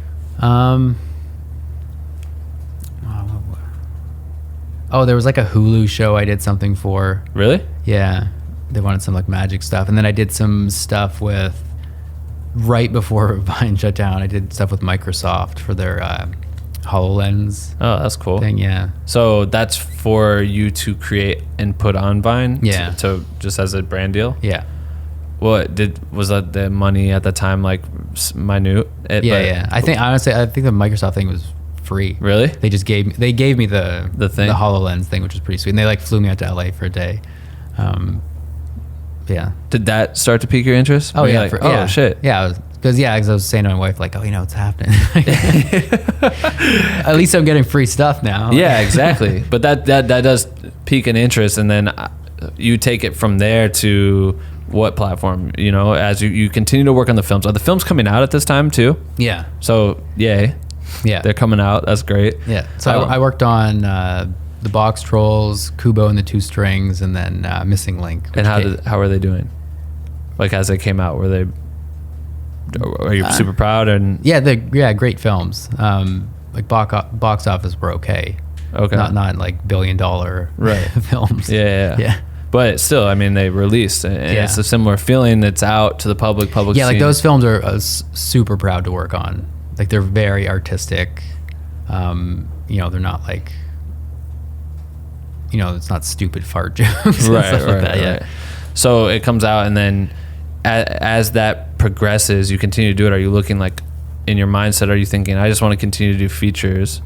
Oh, there was like a Hulu show I did something for. Really? Yeah. They wanted some like magic stuff. And then I did some stuff with, right before Vine shut down, I did stuff with Microsoft for their HoloLens Oh, that's cool. thing. Yeah. So that's for you to create and put on Vine? Yeah. To just as a brand deal? Yeah. Was that the money at the time like minute? Yeah. I think the Microsoft thing was free. Really? They just gave me the thing? the HoloLens thing, which was pretty sweet. And they like flew me out to LA for a day. Yeah. Did that start to pique your interest? Oh Were you yeah. like, shit. Yeah. Because I was saying to my wife like, it's happening. At least I'm getting free stuff now. Yeah, exactly. But that does pique an interest, and then you take it from there to what platform? As you continue to work on the films. Are the films coming out at this time too? Yeah. So yay. Yeah. They're coming out. That's great. Yeah. So I worked on the Box Trolls, Kubo and the Two Strings, and then Missing Link. And how are they doing? Like as they came out, are you super proud? And they're great films. Like box office were okay. Okay. Not like $1 billion films. Yeah. But still, I mean, they released, and it's a similar feeling. That's out to the public. Yeah, like those films are super proud to work on. Like they're very artistic. They're not like, it's not stupid fart jokes. Right. So it comes out, and then as that progresses, you continue to do it. Are you looking like in your mindset? Are you thinking, I just want to continue to do features?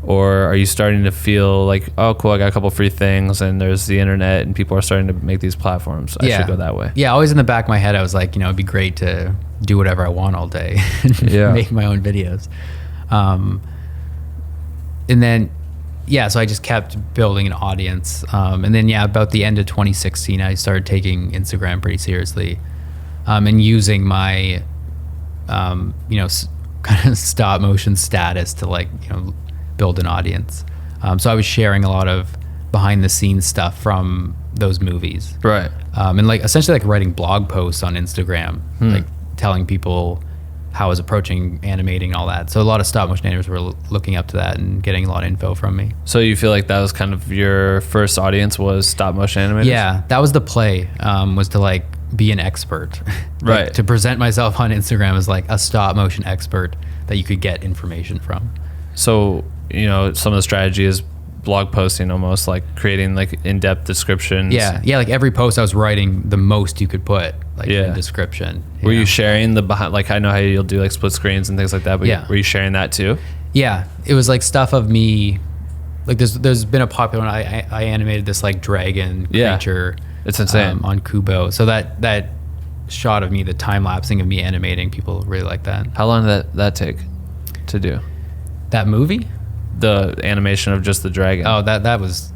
Or are you starting to feel like, oh, cool, I got a couple free things, and there's the internet, and people are starting to make these platforms. I should go that way. Yeah, always in the back of my head, I was like, it'd be great to do whatever I want all day and make my own videos. And then, so I just kept building an audience. And then, about the end of 2016, I started taking Instagram pretty seriously and using my, kind of stop motion status to build an audience. So I was sharing a lot of behind the scenes stuff from those movies. Right. And essentially writing blog posts on Instagram, like telling people how I was approaching animating and all that. So a lot of stop motion animators were looking up to that and getting a lot of info from me. So you feel like that was kind of your first audience was stop motion animators? Yeah, that was the play, was to like be an expert. Right. To present myself on Instagram as like a stop motion expert that you could get information from. So, you know, some of the strategy is blog posting, almost like creating like in-depth descriptions. Yeah, like every post I was writing the most you could put like in the description. Were you sharing the behind, like I know how you'll do like split screens and things like that, but were you sharing that too? Yeah, it was like stuff of me, like there's been a popular one, I animated this like dragon creature. It's insane. On Kubo. So that shot of me, the time-lapsing of me animating, people really like that. How long did that take to do? That movie? The animation of just the dragon. Oh, that was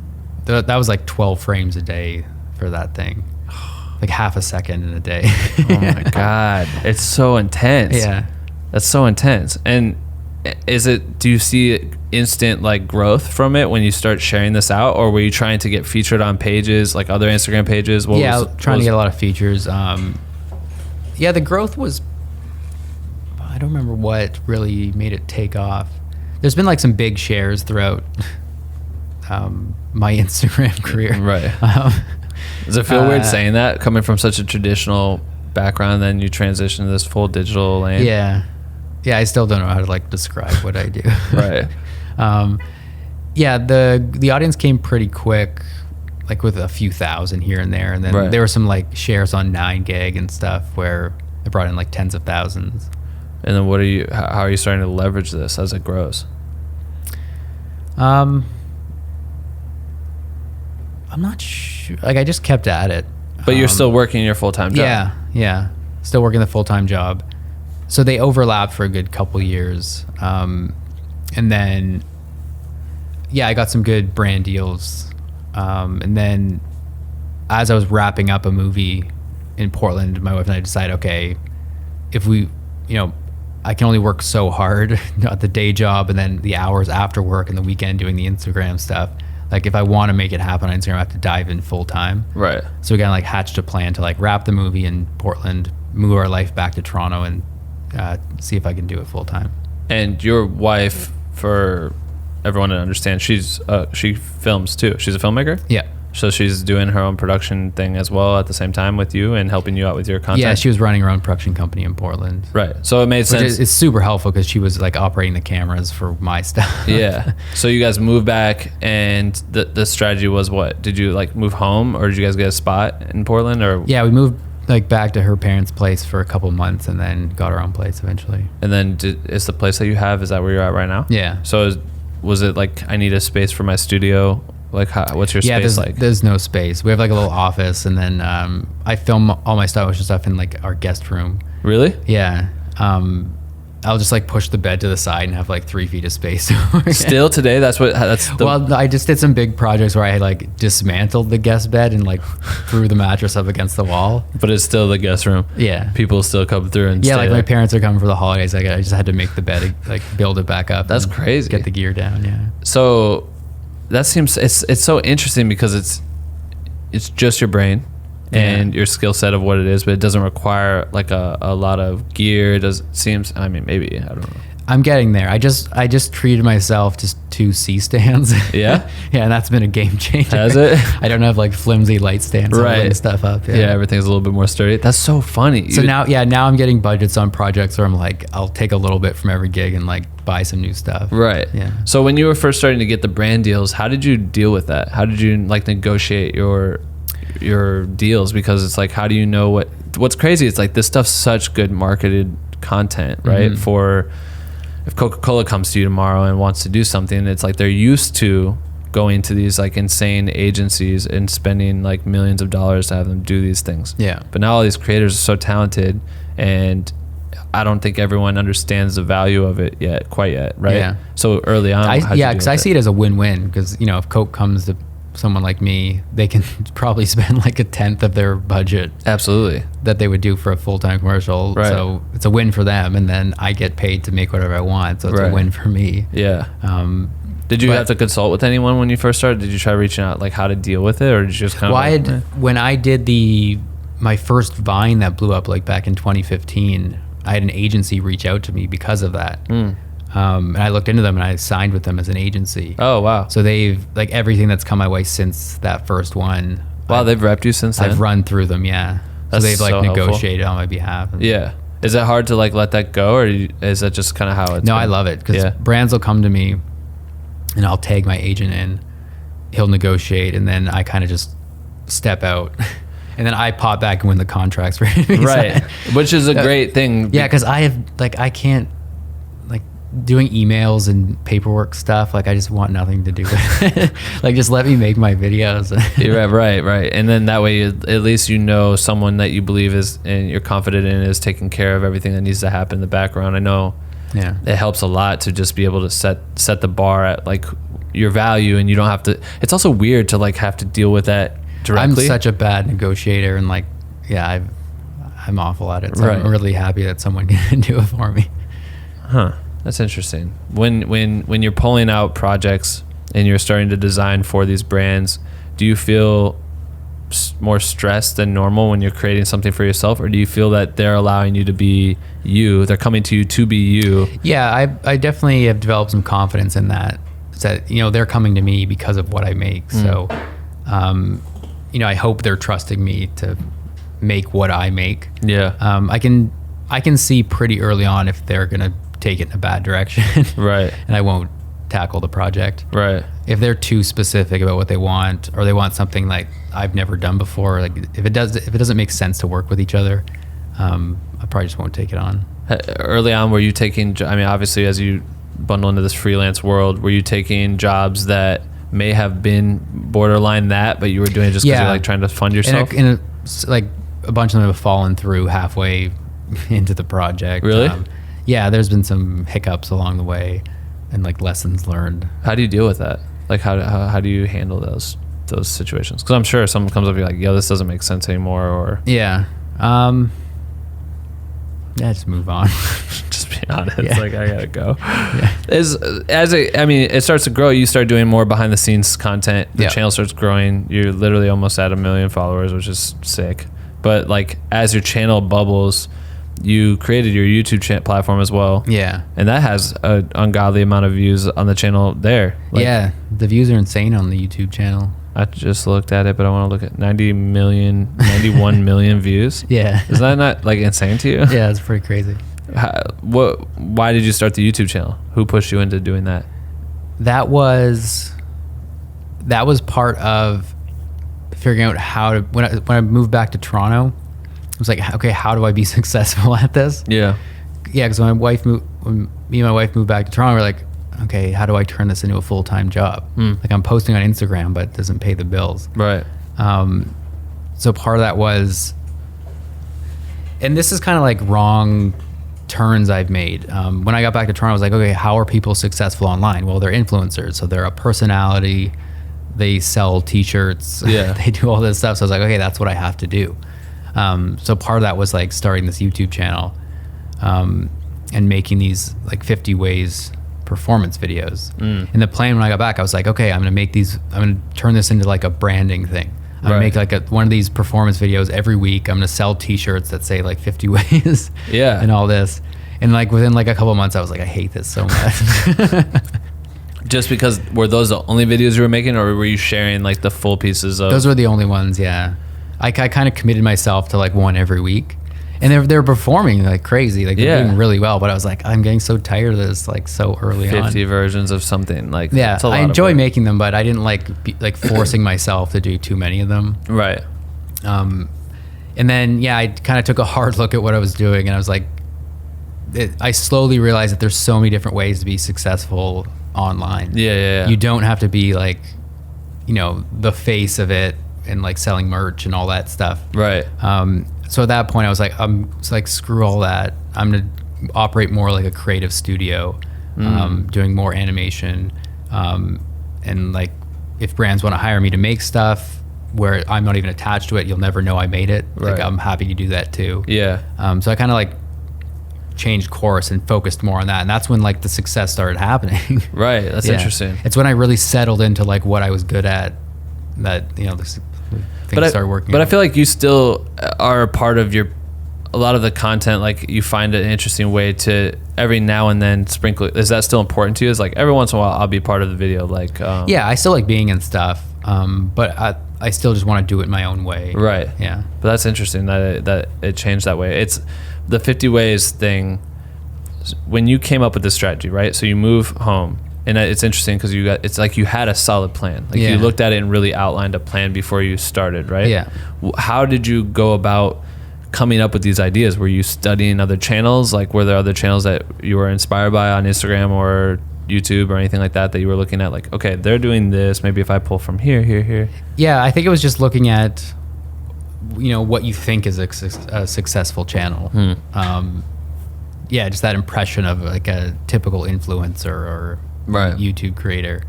like 12 frames a day for that thing. Like half a second in a day. Oh my God. It's so intense. Yeah. That's so intense. And do you see instant like growth from it when you start sharing this out, or were you trying to get featured on pages like other Instagram pages? Trying to get a lot of features. The growth was, I don't remember what really made it take off. There's been like some big shares throughout my Instagram career. Right. Does it feel weird saying that, coming from such a traditional background, then you transition to this full digital lane? Yeah, I still don't know how to like describe what I do. Right. The audience came pretty quick, like with a few thousand here and there, and then there were some like shares on 9gag and stuff where it brought in like tens of thousands. And then how are you starting to leverage this as it grows? I'm not sure. Like I just kept at it. But you're still working your full-time job. Yeah. Still working the full-time job. So they overlapped for a good couple years. And then, I got some good brand deals. And then as I was wrapping up a movie in Portland, my wife and I decided, okay, if we, I can only work so hard at the day job and then the hours after work and the weekend doing the Instagram stuff. Like if I want to make it happen on Instagram, I have to dive in full time. Right. So we kind of like hatched a plan to like wrap the movie in Portland, move our life back to Toronto, and see if I can do it full time. And your wife, for everyone to understand, she films too. She's a filmmaker? Yeah. So she's doing her own production thing as well at the same time with you and helping you out with your content? Yeah, she was running her own production company in Portland. Right. So it made sense. It's super helpful because she was like operating the cameras for my stuff. Yeah. So you guys moved back, and the strategy was what? Did you like move home, or did you guys get a spot in Portland? Or yeah, we moved like back to her parents' place for a couple months and then got our own place eventually. And then is the place that you have, is that where you're at right now? Yeah. So was it like, I need a space for my studio? Like, what's your space like? There's no space. We have like a little office, and then I film all my stop motion stuff in like our guest room. Really? Yeah. I'll just like push the bed to the side and have like 3 feet of space. Still today? Well, I just did some big projects where I like dismantled the guest bed and like threw the mattress up against the wall. But it's still the guest room. Yeah. People still come through and yeah, stay like there. my parents are coming for the holidays. Like I just had to make the bed, like build it back up. That's crazy. Get the gear down. Yeah. So that seems, it's so interesting because it's just your brain and your skill set of what it is, but it doesn't require like a lot of gear. It seems, I mean, maybe, I don't know. I'm getting there. I just treated myself to 2 C stands. Yeah? Yeah, and that's been a game changer. Has it? I don't have like flimsy light stands holding stuff up. Yeah, everything's a little bit more sturdy. That's so funny. So now I'm getting budgets on projects where I'm like, I'll take a little bit from every gig and like buy some new stuff. Right. Yeah. So when you were first starting to get the brand deals, how did you deal with that? How did you like negotiate your deals? Because it's like, how do you know what's crazy? It's like this stuff's such good marketed content, right? Mm-hmm. For if Coca-Cola comes to you tomorrow and wants to do something, it's like they're used to going to these like insane agencies and spending like millions of dollars to have them do these things. Yeah. But now all these creators are so talented, and I don't think everyone understands the value of it quite yet, right? Yeah. So early on, because I see it as a win-win, because if Coke comes to someone like me, they can probably spend like 1/10 of their budget. Absolutely. That they would do for a full-time commercial. Right. So it's a win for them, and then I get paid to make whatever I want. So it's a win for me. Yeah. Did you have to consult with anyone when you first started? Did you try reaching out like how to deal with it, or did you just kind of when I did my first Vine that blew up like back in 2015, I had an agency reach out to me because of that. And I looked into them and I signed with them as an agency. Oh, wow. So they've like everything that's come my way since that first one. Wow, they've repped you since then? I've run through them, yeah. That's so they've like so negotiated on my behalf. Yeah. Is it hard to like let that go, or is that just kind of how it's No, been? I love it because brands will come to me and I'll tag my agent in. He'll negotiate and then I kind of just step out. And then I pop back and win the contracts for him. Right. Which is a great thing. Yeah, because I can't, like, doing emails and paperwork stuff, like, I just want nothing to do with it. Like, just let me make my videos. Right. And then that way, at least you know someone that you believe is, and you're confident in, is taking care of everything that needs to happen in the background. I know it helps a lot to just be able to set the bar at, like, your value, and you don't have to, it's also weird to, like, have to deal with that directly. I'm such a bad negotiator, and like, I'm awful at it. So I'm really happy that someone can do it for me. Huh. That's interesting. When you're pulling out projects and you're starting to design for these brands, do you feel more stressed than normal when you're creating something for yourself, or do you feel that they're allowing you to be you? They're coming to you to be you. Yeah, I definitely have developed some confidence in that. That, you know, they're coming to me because of what I make. So, you know, I hope they're trusting me to make what I make. Yeah. I can see pretty early on if they're gonna take it in a bad direction. Right. And I won't tackle the project. Right. If they're too specific about what they want, or they want something like I've never done before, like if it doesn't make sense to work with each other, I probably just won't take it on. Early on, were you taking, I mean, obviously as you bundle into this freelance world, were you taking jobs that may have been borderline that, but you were doing it just because you're like trying to fund yourself? Like a bunch of them have fallen through halfway into the project. Really? Yeah, there's been some hiccups along the way and like lessons learned. How do you deal with that? Like how do you handle those situations? Because I'm sure someone comes up and you're like, yo, this doesn't make sense anymore, or just move on. Just be honest. Like, I gotta go. It starts to grow. You start doing more behind the scenes content. The channel starts growing. You're literally almost at 1 million followers, which is sick. But like, as your channel bubbles, you created your YouTube platform as well. Yeah. And that has an ungodly amount of views on the channel there. Like, the views are insane on the YouTube channel. I just looked at it, but I want to look at 91 million views. Yeah. Is that not like insane to you? Yeah, it's pretty crazy. Why did you start the YouTube channel? Who pushed you into doing that? That was part of figuring out how to, when I moved back to Toronto, I was like, okay, how do I be successful at this? Yeah. Yeah, because when me and my wife moved back to Toronto, we're like, okay, how do I turn this into a full-time job? Like, I'm posting on Instagram, but it doesn't pay the bills. Right. So part of that was, and this is kind of like wrong turns I've made. When I got back to Toronto, I was like, okay, how are people successful online? Well, they're influencers, so they're a personality. They sell T-shirts. Yeah. They do all this stuff. So I was like, okay, that's what I have to do. So part of that was like starting this YouTube channel and making these like 50 ways performance videos. And the plan when I got back, I was like, okay, I'm gonna turn this into like a branding thing. I'm gonna make like one of these performance videos every week. I'm gonna sell T-shirts that say like 50 ways. Yeah. And all this. And like within like a couple of months, I was like, I hate this so much. Just because, were those the only videos you were making, or were you sharing like the full pieces of? Those were the only ones. Yeah. I kind of committed myself to like one every week. And they're performing like crazy, like they're doing really well. But I was like, I'm getting so tired of this, like so early 50 versions of something, like I enjoy making them, but I didn't like forcing myself to do too many of them. Right. And then I kind of took a hard look at what I was doing, and I was like, I slowly realized that there's so many different ways to be successful online. Yeah. You don't have to be like, the face of it and like selling merch and all that stuff. Right. So at that point, I was like, screw all that. I'm gonna operate more like a creative studio, doing more animation, and like if brands want to hire me to make stuff where I'm not even attached to it, you'll never know I made it. Right. Like, I'm happy to do that too. Yeah. So I kind of like changed course and focused more on that, and that's when like the success started happening. Right. That's interesting. It's when I really settled into like what I was good at. That things started working. But I feel like you still are a part of a lot of the content, like you find an interesting way to every now and then sprinkle. Is that still important to you? Is like every once in a while I'll be part of the video, like yeah, I still like being in stuff, but I still just want to do it my own way. Right. Yeah. But that's interesting that it changed that way. It's the 50 ways thing. When you came up with this strategy, right? So you move home, and it's interesting because it's like you had a solid plan. Like you looked at it and really outlined a plan before you started, right? Yeah. How did you go about coming up with these ideas? Were you studying other channels? Like, were there other channels that you were inspired by on Instagram or YouTube or anything like that you were looking at? Like, okay, they're doing this. Maybe if I pull from here. Yeah, I think it was just looking at, what you think is a successful channel. Yeah, just that impression of like a typical influencer or right. YouTube creator.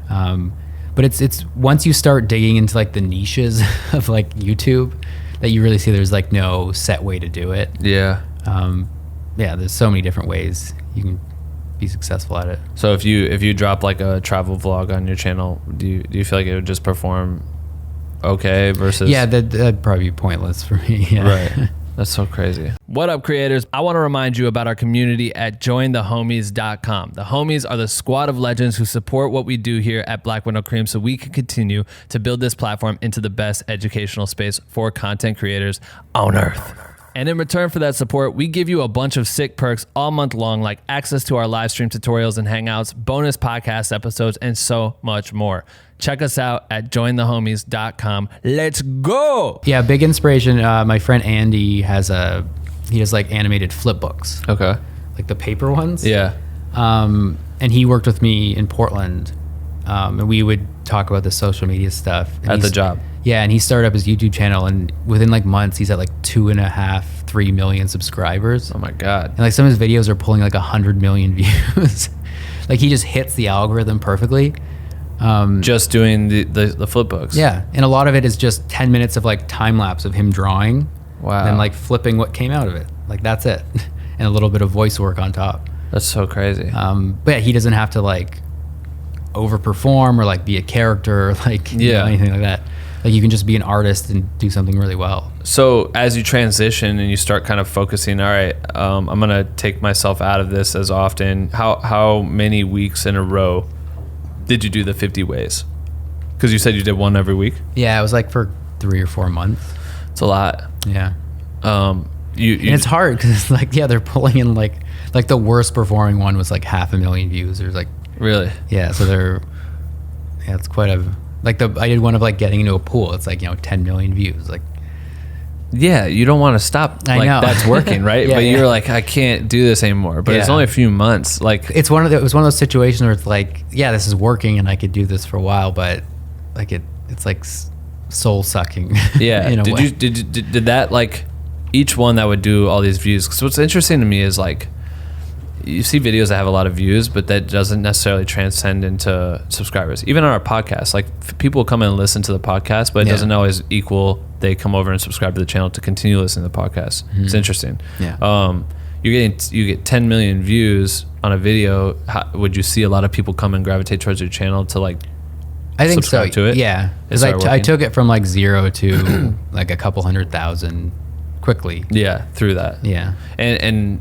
But it's once you start digging into like the niches of like YouTube that you really see there's like no set way to do it. Yeah. Yeah, there's so many different ways you can be successful at it. So if you drop like a travel vlog on your channel, do you feel like it would just perform okay versus? Yeah, that'd probably be pointless for me. Yeah. Right. That's so crazy. What up, creators? I want to remind you about our community at jointhehomies.com. The homies are the squad of legends who support what we do here at Black With No Cream so we can continue to build this platform into the best educational space for content creators on earth. And in return for that support, we give you a bunch of sick perks all month long, like access to our live stream tutorials and hangouts, bonus podcast episodes, and so much more. Check us out at jointhehomies.com. Let's go. Yeah, big inspiration. My friend Andy he does like animated flip books. Okay. Like the paper ones. Yeah. And he worked with me in Portland. And we would talk about the social media stuff. At the job. Yeah, and he started up his YouTube channel, and within like months, he's at like 2.5-3 million subscribers. Oh my God. And like some of his videos are pulling like 100 million views. Like he just hits the algorithm perfectly. Just doing the flip books. Yeah, and a lot of it is just 10 minutes of like time lapse of him drawing. Wow. And like flipping what came out of it. Like that's it. And a little bit of voice work on top. That's so crazy. But yeah, he doesn't have to like overperform or like be a character or like anything like that. Like you can just be an artist and do something really well. So as you transition and you start kind of focusing, all right, I'm gonna take myself out of this as often. How many weeks in a row did you do the 50 ways? Because you said you did one every week. Yeah, it was like for 3 or 4 months. It's a lot. Yeah. And it's hard because it's like they're pulling in like the worst performing one was like 500,000 views. There's like really. Yeah, so it's quite a like I did one of like getting into a pool. It's like 10 million views. Like yeah, you don't want to stop. I like know. That's working, right? Yeah, but you're like, I can't do this anymore. But it's only a few months. Like it was one of those situations where it's like, yeah, this is working and I could do this for a while, but like it's like soul sucking. Yeah. In a way. Did that like each one that would do all these views? Because what's interesting to me is like you see videos that have a lot of views, but that doesn't necessarily transcend into subscribers. Even on our podcast, like people come in and listen to the podcast, but it doesn't always equal they come over and subscribe to the channel to continue listening to the podcast. It's interesting. Yeah. You get 10 million views on a video. Would you see a lot of people come and gravitate towards your channel to like? I think subscribe so. To it? Yeah, because I took it from like 0 to like a couple 100,000 quickly. Yeah, through that. Yeah, and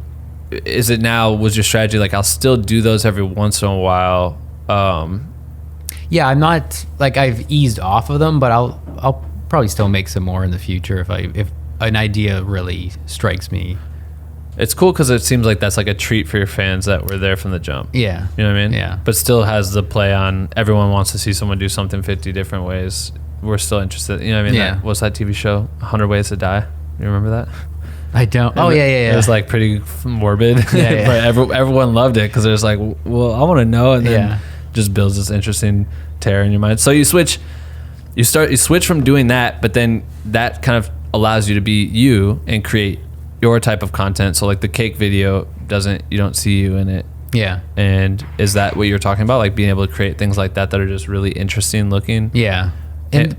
is it now? Was your strategy like I'll still do those every once in a while? Yeah, I'm not like I've eased off of them, but I'll probably still make some more in the future if an idea really strikes me. It's cool because it seems like that's like a treat for your fans that were there from the jump. Yeah. You know what I mean? Yeah. But still has the play on everyone wants to see someone do something 50 different ways. We're still interested. You know what I mean? Yeah. What's that TV show? 100 Ways to Die. You remember that? I don't. Oh, yeah. It was like pretty morbid. Yeah. But everyone loved it because it was like, well, I want to know. And then just builds this interesting terror in your mind. So you switch from doing that, but then that kind of allows you to be you and create your type of content. So like the cake video you don't see you in it. Yeah. And is that what you're talking about? Like being able to create things like that are just really interesting looking? Yeah.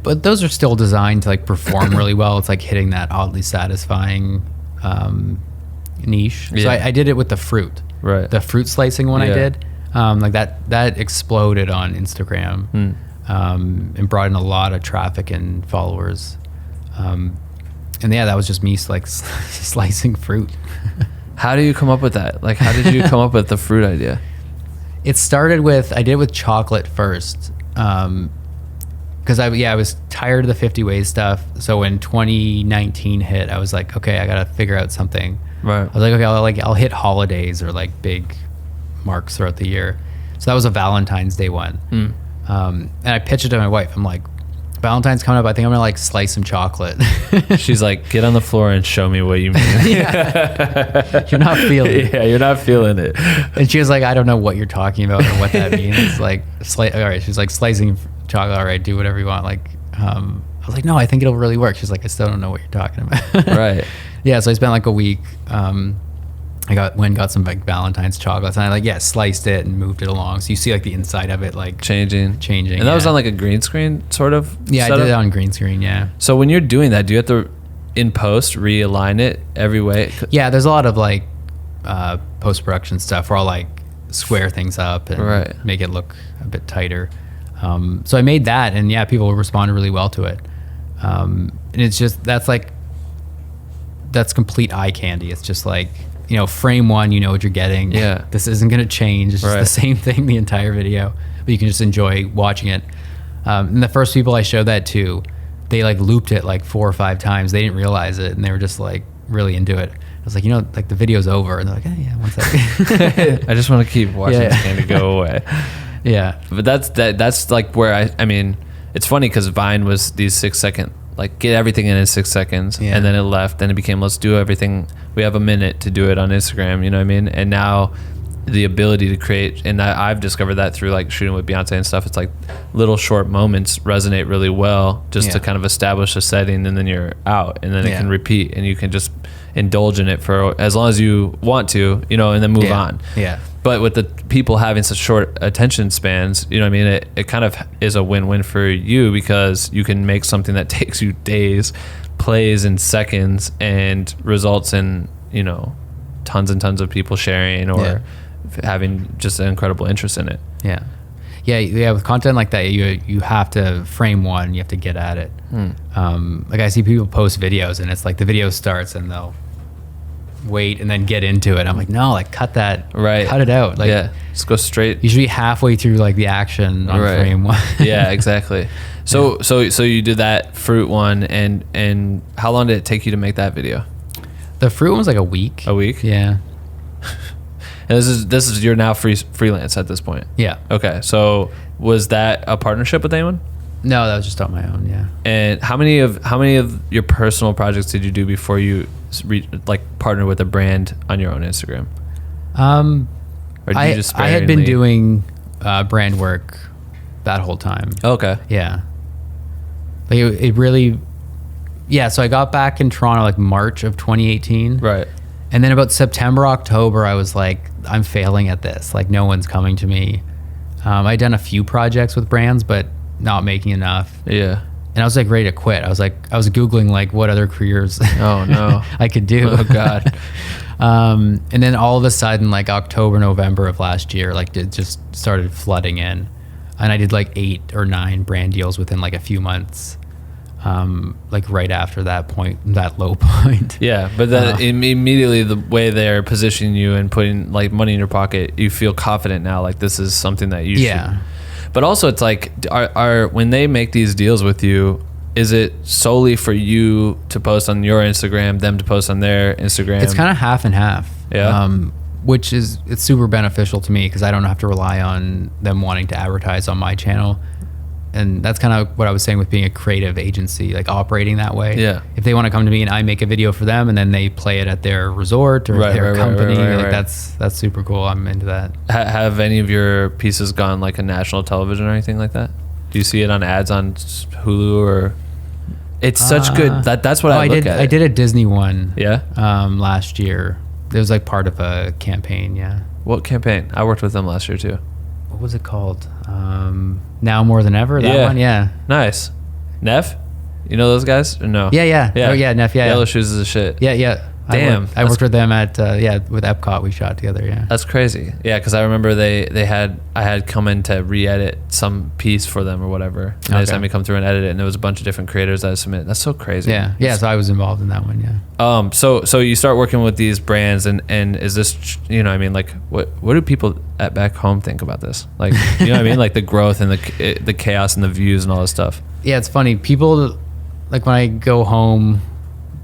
But those are still designed to like perform really well. It's like hitting that oddly satisfying niche. So I did it with the fruit. Right. The fruit slicing one I did. Like that exploded on Instagram and brought in a lot of traffic and followers. And yeah, that was just me like slicing fruit. How do you come up with that? Like, how did you come up with the fruit idea? It started with, I did it with chocolate first. Because I was tired of the 50 Ways stuff. So when 2019 hit, I was like, okay, I gotta figure out something. Right. I was like, okay, I'll hit holidays or like big marks throughout the year. So that was a Valentine's Day one. And I pitched it to my wife. I'm like, Valentine's coming up. I think I'm gonna like slice some chocolate. She's like, get on the floor and show me what you mean. You're not feeling it. Yeah, you're not feeling it. And she was like, I don't know what you're talking about or what that means. Like, all right. She's like, slicing chocolate. All right, do whatever you want. Like, I was like, no, I think it'll really work. She's like, I still don't know what you're talking about. Right. Yeah. So I spent like a week. I got some like Valentine's chocolates, and I sliced it and moved it along. So you see like the inside of it like changing. And that was on like a green screen sort of. Yeah, setup? I did it on green screen. Yeah. So when you're doing that, do you have to in post realign it every way? Yeah, there's a lot of like post production stuff where I'll like square things up and make it look a bit tighter. So I made that, and yeah, people responded really well to it. And it's just that's complete eye candy. It's just like, you know, frame one, you know what you're getting. Yeah. This isn't going to change. It's just the same thing the entire video, but you can just enjoy watching it. And the first people I showed that to, they like looped it like 4 or 5 times. They didn't realize it, and they were just like really into it. I was like, you know, like the video's over, and they're like, hey, yeah, 1 second. I just want to keep watching this candy go away. Yeah. But that's like where I mean, it's funny because Vine was these 6-second, like get everything in 6 seconds, and then it left, and it became, let's do everything. We have a minute to do it on Instagram, you know what I mean? And now the ability to create, and I've discovered that through like shooting with Beyonce and stuff, it's like little short moments resonate really well just to kind of establish a setting, and then you're out, and then it can repeat, and you can just indulge in it for as long as you want to, you know, and then move on. Yeah. But with the people having such short attention spans, you know what I mean, it kind of is a win-win for you, because you can make something that takes you days, plays in seconds, and results in, you know, tons and tons of people sharing or having just an incredible interest in it. Yeah, with content like that, you have to frame one, you have to get at it. Like I see people post videos, and it's like the video starts and they'll wait and then get into it. I'm like, no, like cut that, cut it out. Like, just go straight. You should be halfway through like the action on frame one. Yeah, exactly. So you did that fruit one, and how long did it take you to make that video? The fruit one was like a week. A week? Yeah. And this is you're now freelance at this point. Yeah. Okay. So was that a partnership with anyone? No, that was just on my own. Yeah. And how many of your personal projects did you do before you partner with a brand on your own Instagram? Or did you just I had been doing brand work that whole time. Okay. Yeah. Like it really. Yeah. So I got back in Toronto like March of 2018. Right. And then about September, October, I was like, I'm failing at this. Like, no one's coming to me. I'd done a few projects with brands, but not making enough. Yeah. And I was like ready to quit. I was Googling like what other careers I could do. Oh God. And then all of a sudden, like October, November of last year, like it just started flooding in. And I did like 8 or 9 brand deals within like a few months. Like right after that point, that low point. Yeah, but then immediately the way they're positioning you and putting like money in your pocket, you feel confident now. Like this is something that you should. But also, it's like, are when they make these deals with you, is it solely for you to post on your Instagram, them to post on their Instagram? It's kind of half and half. Yeah. Which it's super beneficial to me because I don't have to rely on them wanting to advertise on my channel. And that's kind of what I was saying with being a creative agency, like operating that way. Yeah. If they want to come to me and I make a video for them and then they play it at their resort or their company, that's super cool. I'm into that. Have any of your pieces gone like a national television or anything like that? Do you see it on ads on Hulu or? It's such good. That's what I look at. I did a Disney one. Yeah. Last year. It was like part of a campaign. Yeah. What campaign? I worked with them last year too. What was it called? Now More Than Ever. That one. Yeah. Nice. Neff. You know those guys or no? Yeah. Oh yeah. Neff. Yeah. Yellow Shoes is a shit. Yeah. Damn. I worked with them at with epcot. We shot together. Yeah, That's crazy. Yeah, because I remember I had come in to re-edit some piece for them or whatever. And they just had me come through and edit it, and there was a bunch of different creators that I submitted. That's so crazy. yeah. So I was involved in that one. Yeah. So you start working with these brands, and is this, you know, I mean, like, what do people at back home think about this? Like, you know what I mean? Like the growth and the chaos and the views and all this stuff. Yeah, it's funny. People, like when I go home,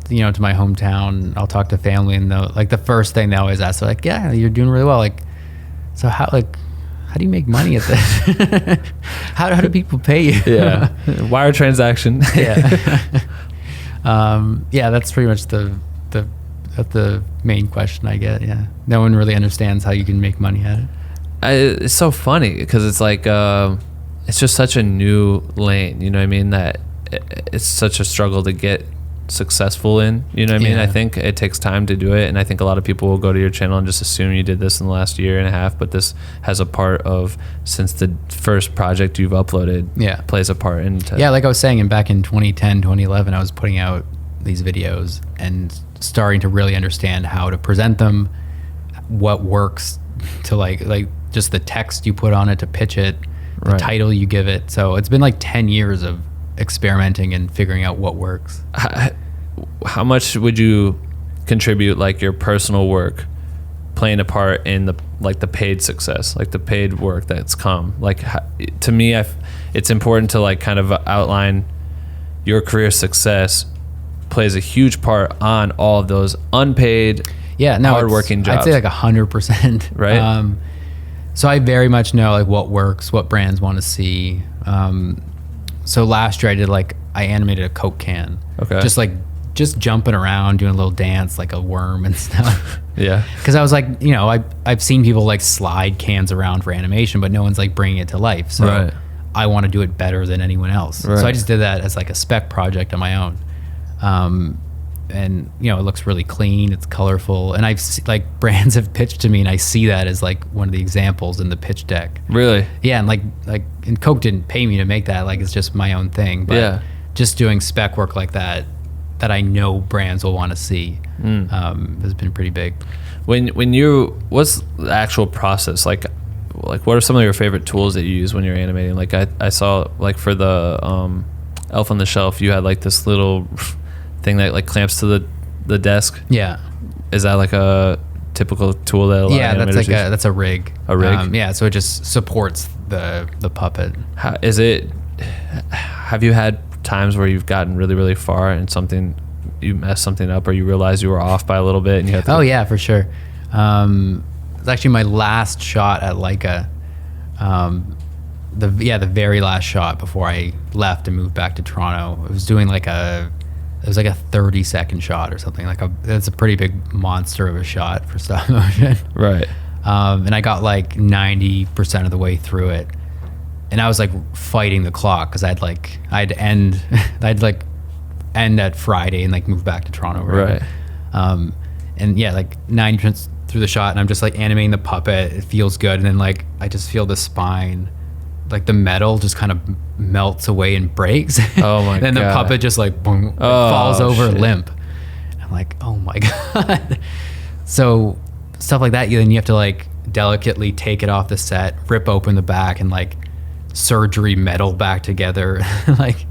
you know, to my hometown, I'll talk to family, and like the first thing they always ask, they're like, yeah, you're doing really well. Like, so how do you make money at this? how do people pay you? Yeah. Wire transaction. Yeah. That's pretty much the main question I get. Yeah. No one really understands how you can make money at it. It's so funny because it's like, it's just such a new lane, you know what I mean? That it's such a struggle to get successful in, you know what I mean? I think it takes time to do it, and I think a lot of people will go to your channel and just assume you did this in the last year and a half, but this has a part of, since the first project you've uploaded plays a part into like I was saying, and back in 2010 2011 I was putting out these videos and starting to really understand how to present them, what works, to like just the text you put on it to pitch it, the title you give it. So it's been like 10 years of experimenting and figuring out what works. How much would you contribute, like your personal work playing a part in the paid success, like the paid work that's come? Like, to me, it's important to like kind of outline your career success plays a huge part on all of those unpaid, hardworking jobs. I'd say like 100%. Right. So I very much know like what works, what brands want to see. So last year I animated a Coke can. Okay. Just jumping around, doing a little dance like a worm and stuff. Yeah. Because I was like, you know, I've seen people like slide cans around for animation, but no one's like bringing it to life. So I want to do it better than anyone else. Right. So I just did that as like a spec project on my own. And you know, it looks really clean, it's colorful, and like brands have pitched to me, and I see that as like one of the examples in the pitch deck. Really? Yeah, and and Coke didn't pay me to make that, like it's just my own thing. But just doing spec work like that I know brands will want to see, has been pretty big. What's the actual process like what are some of your favorite tools that you use when you're animating? Like I saw like for the Elf on the Shelf, you had like this little thing that like clamps to the desk. Yeah. Is that like a typical tool that a lot of animators use? That's a rig. A rig? Yeah, so it just supports the puppet. Have you had times where you've gotten really, really far and you messed something up, or you realized you were off by a little bit and you have to... Oh yeah, for sure. It's actually my last shot at Leica. The very last shot before I left and moved back to Toronto. I was doing it was like a 30-second shot or something. That's a pretty big monster of a shot for stop motion. Right. And I got like 90% of the way through it, and I was like fighting the clock because I'd end at Friday and like move back to Toronto. Right. And yeah, like 90% through the shot, and I'm just like animating the puppet. It feels good, and then like I just feel the spine, like the metal just kind of melts away and breaks. Oh my god. Then the puppet just like boom, falls over limp. And I'm like, oh my god. So stuff like that, then you have to like delicately take it off the set, rip open the back, and like surgery metal back together. Like,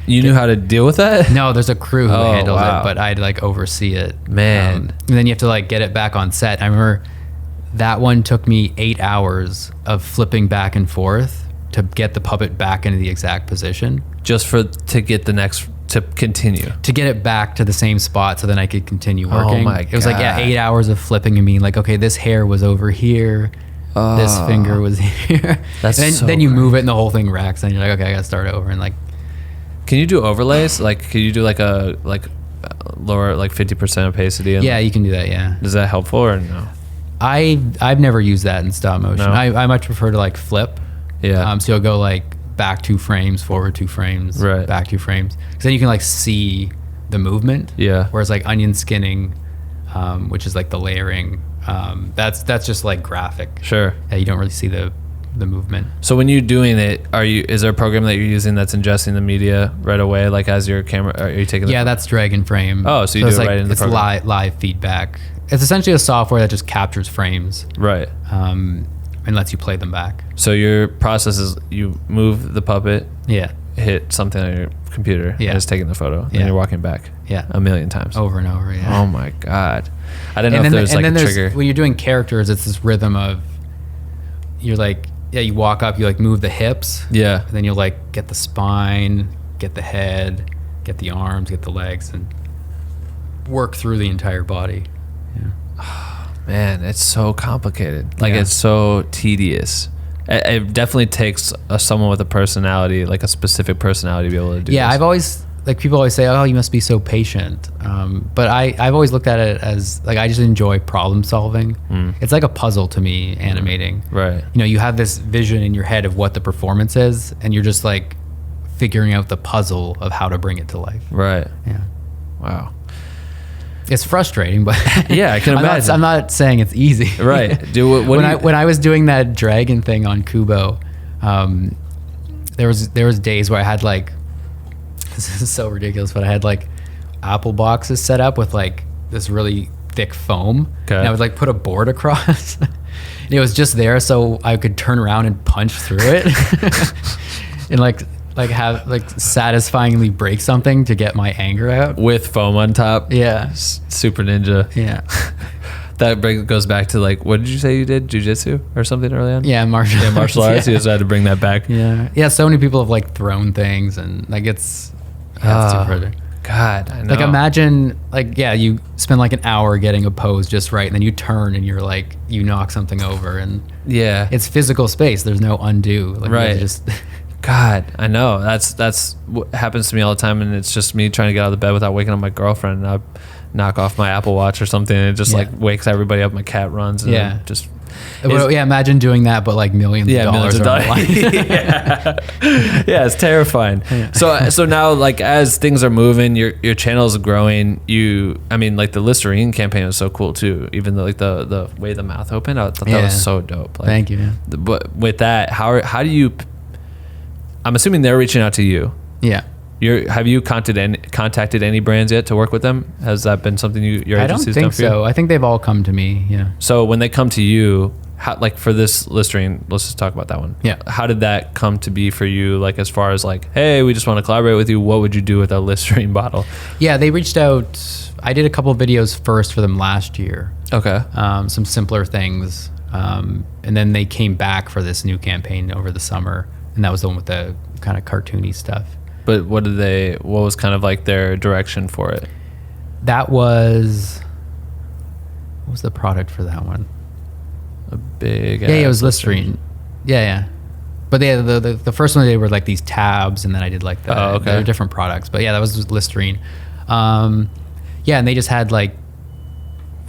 you knew how to deal with that? No, there's a crew who handles it, but I'd like oversee it. Man. And then you have to like get it back on set. I remember that one took me 8 hours of flipping back and forth to get the puppet back into the exact position. Just to get to continue. To get it back to the same spot so then I could continue working. Oh my god. It was like 8 hours of flipping and being like, okay, this hair was over here. This finger was here. Then you move it and the whole thing racks, and you're like, okay, I gotta start over. And like, can you do overlays? Like, can you do like a lower like 50% opacity? Yeah, you can do that. Yeah. Is that helpful or no? I've never used that in stop motion. No? I much prefer to like flip. Yeah. So you'll go like back 2 frames, forward 2 frames, back 2 frames. Because then you can like see the movement. Yeah. Whereas like onion skinning, which is like the layering, that's just like graphic. Sure. Yeah, you don't really see the the movement. So when you're doing it, is there a program that you're using that's ingesting the media right away, like as your camera? Are you taking? That's drag and frame. Oh, so you do it's it right in the program. It's live feedback. It's essentially a software that just captures frames, right? And lets you play them back. So your process is you move the puppet, Yeah. hit something on your computer, Yeah. and it's taking the photo, and Yeah. you're walking back, Yeah. a million times, Over and over. Yeah. Oh my god, I didn't know if there's like a trigger. When you're doing characters, it's this rhythm of you're like, you walk up, you like move the hips, Yeah, and then you'll like get the spine, get the head, get the arms, get the legs, and work through the entire body. man, it's so complicated. Like Yeah. it's so tedious. It definitely takes someone with a personality, like a specific personality, to be able to do. Yeah, this. I've always like people always say, "Oh, you must be so patient," but I've always looked at it as like I just enjoy problem solving. It's like a puzzle to me, animating. Right. You know, you have this vision in your head of what the performance is, and you're just like figuring out the puzzle of how to bring it to life. Right. Yeah, Wow. it's frustrating, but Yeah, I can imagine. I'm not saying it's easy. Right. When I was doing that dragon thing on Kubo, there was days where I had like, this is so ridiculous, but I had like apple boxes set up with like this really thick foam, Okay. and I would like put a board across. And it was just there so I could turn around and punch through it, and like have like satisfyingly break something to get my anger out. with foam on top. Yeah, Super Ninja. yeah, That goes back to like, what did you say you did? Jiu-jitsu or something early on? yeah. Martial Martial arts. Yeah. You just had to bring that back. Yeah. So many people have like thrown things, and like it's too frustrating. God, I know. Like imagine like you spend like an hour getting a pose just right, and then you turn and you're like you knock something over, and Yeah. it's physical space. There's no undo. Like, Right. Just God, I know. That's what happens to me all the time, and it's just me trying to get out of the bed without waking up my girlfriend. And I knock off my Apple Watch or something, and it just like wakes everybody up. My cat runs, and Yeah. just imagine doing that, but like millions of dollars. millions of dollars. Yeah, it's terrifying. So now, like as things are moving, your channel is growing. I mean, like the Listerine campaign was so cool too. Even though like the way the mouth opened, I thought that Yeah. was so dope. Like, Thank you. Man. But with that, how do you? I'm assuming they're reaching out to you. Yeah. Have you contacted any brands yet to work with them? Has that been something your I don't agency's think done for you? so. I think they've all come to me. Yeah. So when they come to you, how, like for this Listerine, let's just talk about that one. Yeah. How did that come to be for you? Like as far as like, hey, we just want to collaborate with you. What would you do with a Listerine bottle? Yeah, they reached out. I did a couple of videos first for them last year. Okay. Some simpler things. And then they came back for this new campaign over the summer. And that was the one with the kind of cartoony stuff. But what was kind of like their direction for it? That was, what was the product for that one? A big. Yeah, it was Listerine. Yeah. But the first one they were like these tabs, and then I did like the different products. But yeah, that was Listerine. And they just had like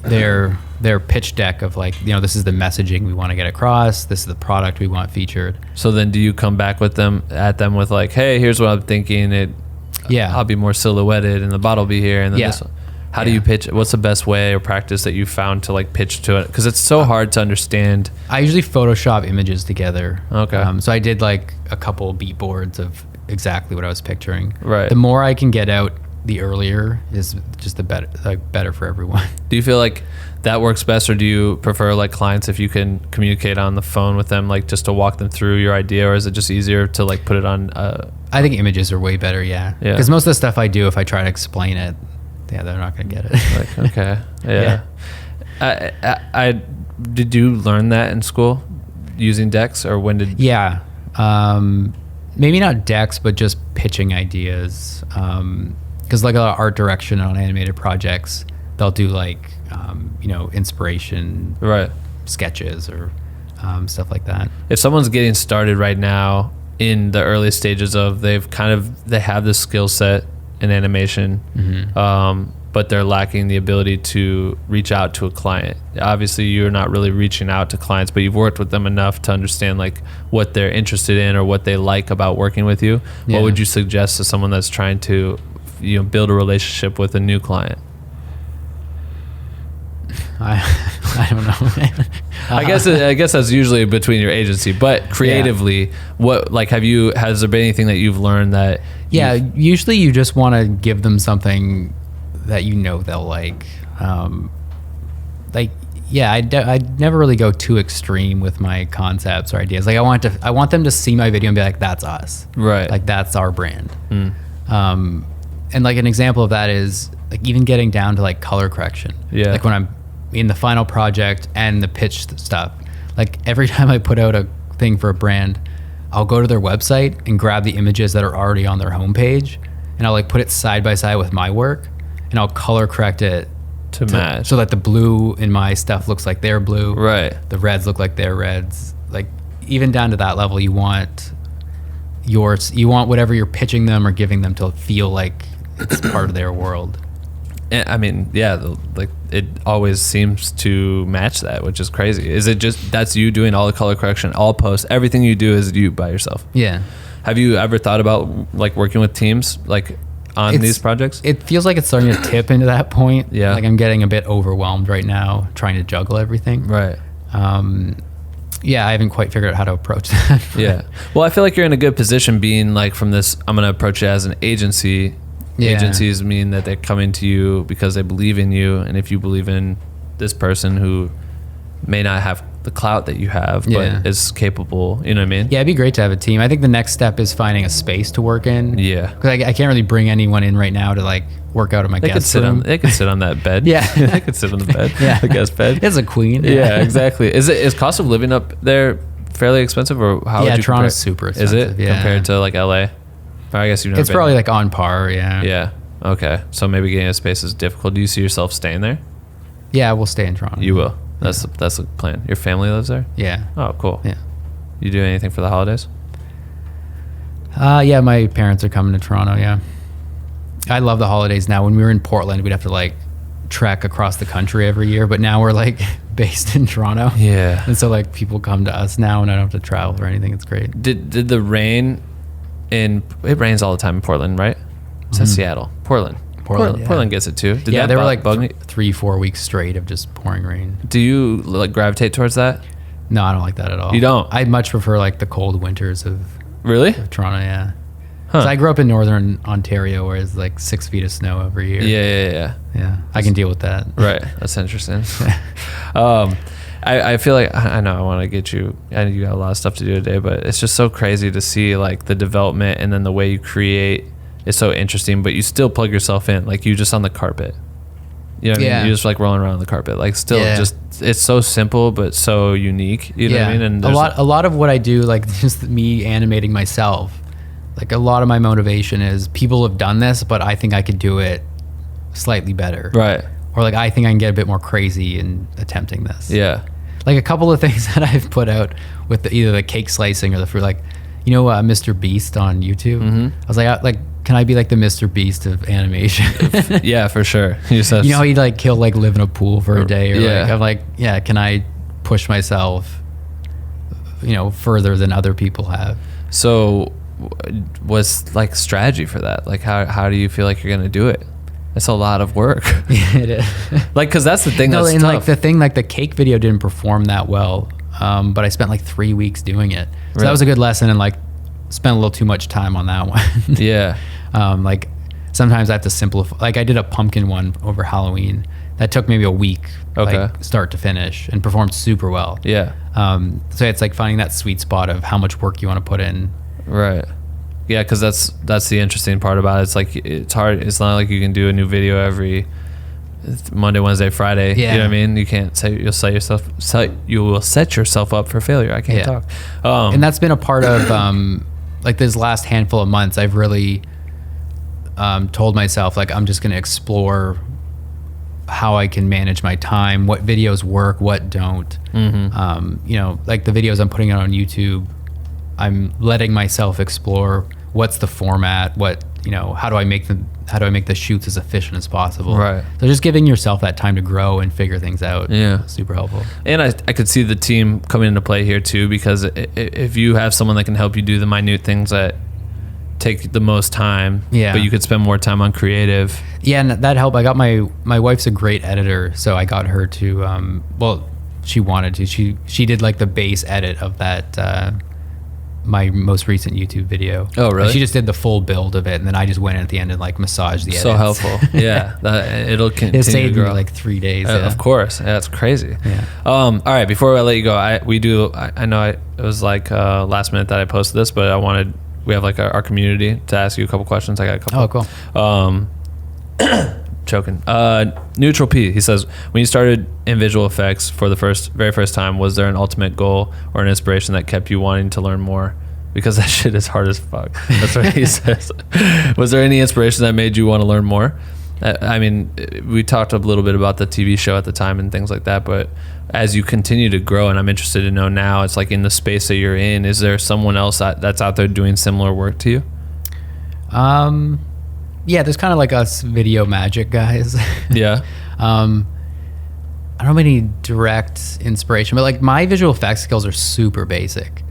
their pitch deck of like, this is the messaging we want to get across. This is the product we want featured. So then do you come back with them with like, hey, here's what I'm thinking. I'll be more silhouetted and the bottle will be here. And then this one. How do you pitch? What's the best way or practice that you found to like pitch to it? Because it's so hard to understand. I usually Photoshop images together. Okay. So I did like a couple beat boards of exactly what I was picturing. Right. The more I can get out, the earlier is just the better for everyone. Do you feel like that works best, or do you prefer like clients if you can communicate on the phone with them, like just to walk them through your idea, or is it just easier to like put it on? I think images are way better. Yeah. Because most of the stuff I do, if I try to explain it, they're not gonna get it. Like, okay. Yeah. I did you learn that in school using decks, or when did? Yeah. Maybe not decks, but just pitching ideas. Because like a lot of art direction on animated projects, they'll do like inspiration sketches or stuff like that. If someone's getting started right now in the early stages of they have this skill set in animation, but they're lacking the ability to reach out to a client. Obviously, you're not really reaching out to clients, but you've worked with them enough to understand like what they're interested in or what they like about working with you. Yeah. What would you suggest to someone that's trying to build a relationship with a new client? I don't know. I guess that's usually between your agency, but creatively, has there been anything that you've learned that? Yeah, usually you just want to give them something that you know they'll like. I never really go too extreme with my concepts or ideas. Like I want them to see my video and be like, that's us, right? Like that's our brand. And like an example of that is like even getting down to like color correction. Yeah. Like when I'm in the final project and the pitch stuff, like every time I put out a thing for a brand, I'll go to their website and grab the images that are already on their homepage, and I'll like put it side by side with my work, and I'll color correct it to match, so that the blue in my stuff looks like their blue, right? The reds look like their reds. Like even down to that level, you want whatever you're pitching them or giving them to feel like it's part of their world. And, I mean, yeah, like it always seems to match that, which is crazy. Is it just that's you doing all the color correction, all posts, everything you do is you by yourself? Yeah. Have you ever thought about like working with teams like on these projects? It feels like it's starting to tip into that point. Yeah. Like I'm getting a bit overwhelmed right now trying to juggle everything. Right. Yeah, I haven't quite figured out how to approach that. Yeah. Well, I feel like you're in a good position being like from this, I'm going to approach it as an agency. Yeah. Agencies mean that they're coming to you because they believe in you. And if you believe in this person who may not have the clout that you have, but is capable, you know what I mean? Yeah, it'd be great to have a team. I think the next step is finding a space to work in. Yeah. Because I can't really bring anyone in right now to like work out of my guest room. They could sit on that bed. Yeah. They could sit on the bed. Yeah. The guest bed. It's a queen. Yeah, exactly. Is cost of living up there fairly expensive, or how would you Toronto's super expensive. Is it compared to like LA? Or I guess you've never It's probably like on par, yeah. Yeah. Okay. So maybe getting a space is difficult. Do you see yourself staying there? Yeah, we'll stay in Toronto. You will. That's the plan. Your family lives there? Yeah. Oh, cool. Yeah. You do anything for the holidays? Yeah, my parents are coming to Toronto, yeah. I love the holidays now. When we were in Portland, we'd have to like trek across the country every year, but now we're like based in Toronto. Yeah. And so like people come to us now and I don't have to travel or anything. It's great. Did the rain it rains all the time in Portland, right? It's in Seattle. Portland. Yeah. Portland gets it too. Yeah, there were like 3-4 weeks straight of just pouring rain. Do you like gravitate towards that? No, I don't like that at all. You don't? I much prefer like the cold winters of Toronto, yeah. Huh. I grew up in northern Ontario where it's like 6 feet of snow every year. Yeah. I can deal with that. Right. That's interesting. I feel like I know I want to get you. I know you got a lot of stuff to do today, but it's just so crazy to see like the development and then the way you create is so interesting. But you still plug yourself in, like you just on the carpet. You know what I mean? You just like rolling around on the carpet, like still just it's so simple but so unique. You know what I mean? And a lot of what I do, like just me animating myself. Like a lot of my motivation is people have done this, but I think I could do it slightly better. Right. Or like I think I can get a bit more crazy in attempting this. Yeah. Like a couple of things that I've put out with either the cake slicing or the fruit, like, you know, Mr. Beast on YouTube. Mm-hmm. I was like, can I be like the Mr. Beast of animation? Yeah, for sure. You know how he'll like live in a pool for a day, or like I'm like, yeah, can I push myself, you know, further than other people have? So, what's like strategy for that? Like, how do you feel like you're gonna do it? It's a lot of work. Yeah, it is. Like, cause that's the thing. No, that's and tough. like the thing, like the cake video didn't perform that well, but I spent like 3 weeks doing it, so that was a good lesson, and like spent a little too much time on that one. Yeah. Like sometimes I have to simplify. Like I did a pumpkin one over Halloween that took maybe a week, like start to finish, and performed super well. Yeah. So it's like finding that sweet spot of how much work you want to put in. Right. Yeah, because that's the interesting part about it. It's like it's hard. It's not like you can do a new video every Monday, Wednesday, Friday. Yeah. You know what I mean? You can't say you will set yourself up for failure. I can't talk. And that's been a part of like this last handful of months. I've really told myself like I'm just going to explore how I can manage my time, what videos work, what don't. Mm-hmm. You know, like the videos I'm putting out on YouTube, I'm letting myself explore what's the format, what, you know, how do I make the shoots as efficient as possible. Right. So just giving yourself that time to grow and figure things out. Yeah. Super helpful. And I could see the team coming into play here too, because if you have someone that can help you do the minute things that take the most time. Yeah. But you could spend more time on creative. Yeah, and that helped. I got my wife's a great editor, so I got her to she wanted to. She did like the base edit of that my most recent YouTube video. Oh, really? Like, she just did the full build of it, and then I just went in at the end and like massaged the edits. So helpful. Yeah. It'll continue It saved to grow. me like 3 days. Of course. Yeah, that's crazy. Yeah. All right. Before I let you go, I know it was like last minute that I posted this, but we have like our community to ask you a couple questions. I got a couple. Oh, cool. Choking. Neutral P. He says, when you started in visual effects for the very first time, was there an ultimate goal or an inspiration that kept you wanting to learn more? Because that shit is hard as fuck. That's what he says. Was there any inspiration that made you want to learn more? I mean, we talked a little bit about the TV show at the time and things like that, but as you continue to grow, and I'm interested to know now, it's like in the space that you're in, is there someone else that's out there doing similar work to you? Yeah, there's kind of like us video magic guys. Yeah. I don't have any direct inspiration, but like my visual effects skills are super basic.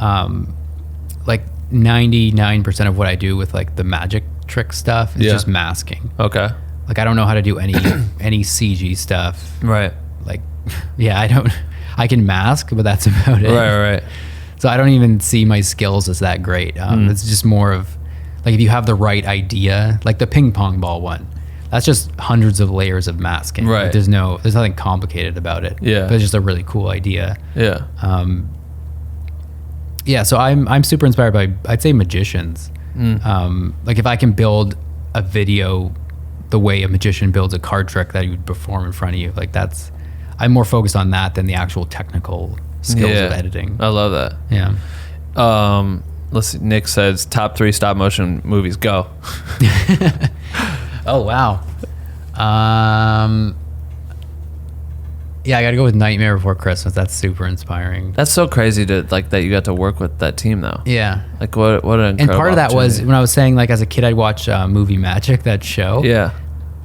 Like 99% of what I do with like the magic trick stuff is just masking. Okay. Like I don't know how to do any CG stuff. Right. Like, yeah, I can mask, but that's about it. Right. So I don't even see my skills as that great. It's just more of like if you have the right idea, like the ping pong ball one, that's just hundreds of layers of masking. Right. Like there's nothing complicated about it. Yeah. But it's just a really cool idea. Yeah. Yeah. So I'm super inspired by, I'd say, magicians. Like if I can build a video the way a magician builds a card trick that he would perform in front of you, like I'm more focused on that than the actual technical skills of editing. I love that. Yeah. Let's see. Nick says top 3 stop motion movies. Go. Oh wow. Yeah, I got to go with Nightmare Before Christmas. That's super inspiring. That's so crazy that you got to work with that team though. Yeah. Like what an incredible And part of that was opportunity. when I was saying like as a kid I'd watch Movie Magic, that show. Yeah.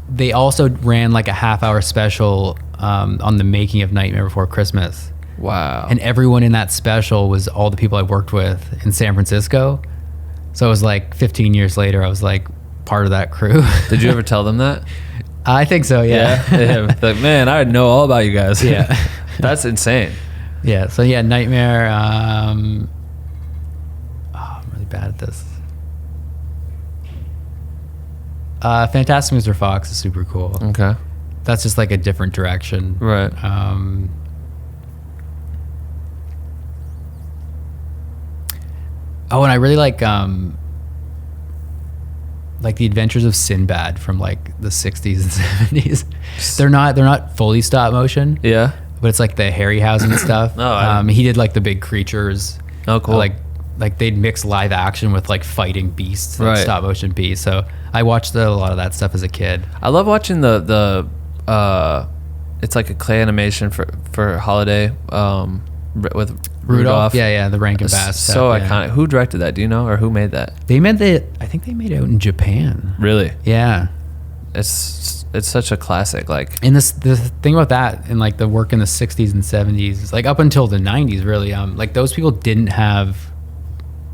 They also ran like a half-hour special on the making of Nightmare Before Christmas. Wow. And everyone in that special was all the people I worked with in San Francisco. So it was like 15 years later, I was like part of that crew. Did you ever tell them that? I think so, yeah. Yeah. Like, man, I know all about you guys. Yeah. That's insane. Yeah. So yeah, Nightmare. I'm really bad at this. Fantastic Mr. Fox is super cool. Okay. That's just like a different direction. Right. Oh, and I really like the Adventures of Sinbad from like the 60s and 70s. They're not fully stop motion. Yeah. But it's like the Harryhausen stuff. Oh, he did like the big creatures. Oh, cool. Like they'd mix live action with like fighting beasts, like Right. stop motion beasts. So I watched a lot of that stuff as a kid. I love watching the it's like a clay animation for holiday with Rudolph. Yeah, the Rankin It's Bass so stuff, yeah. iconic. Who directed that? Do you know, or who made that? I think they made it out in Japan. Really? Yeah. It's such a classic. Like, And the thing about that and like the work in the 60s and 70s, like up until the 90s really, like those people didn't have,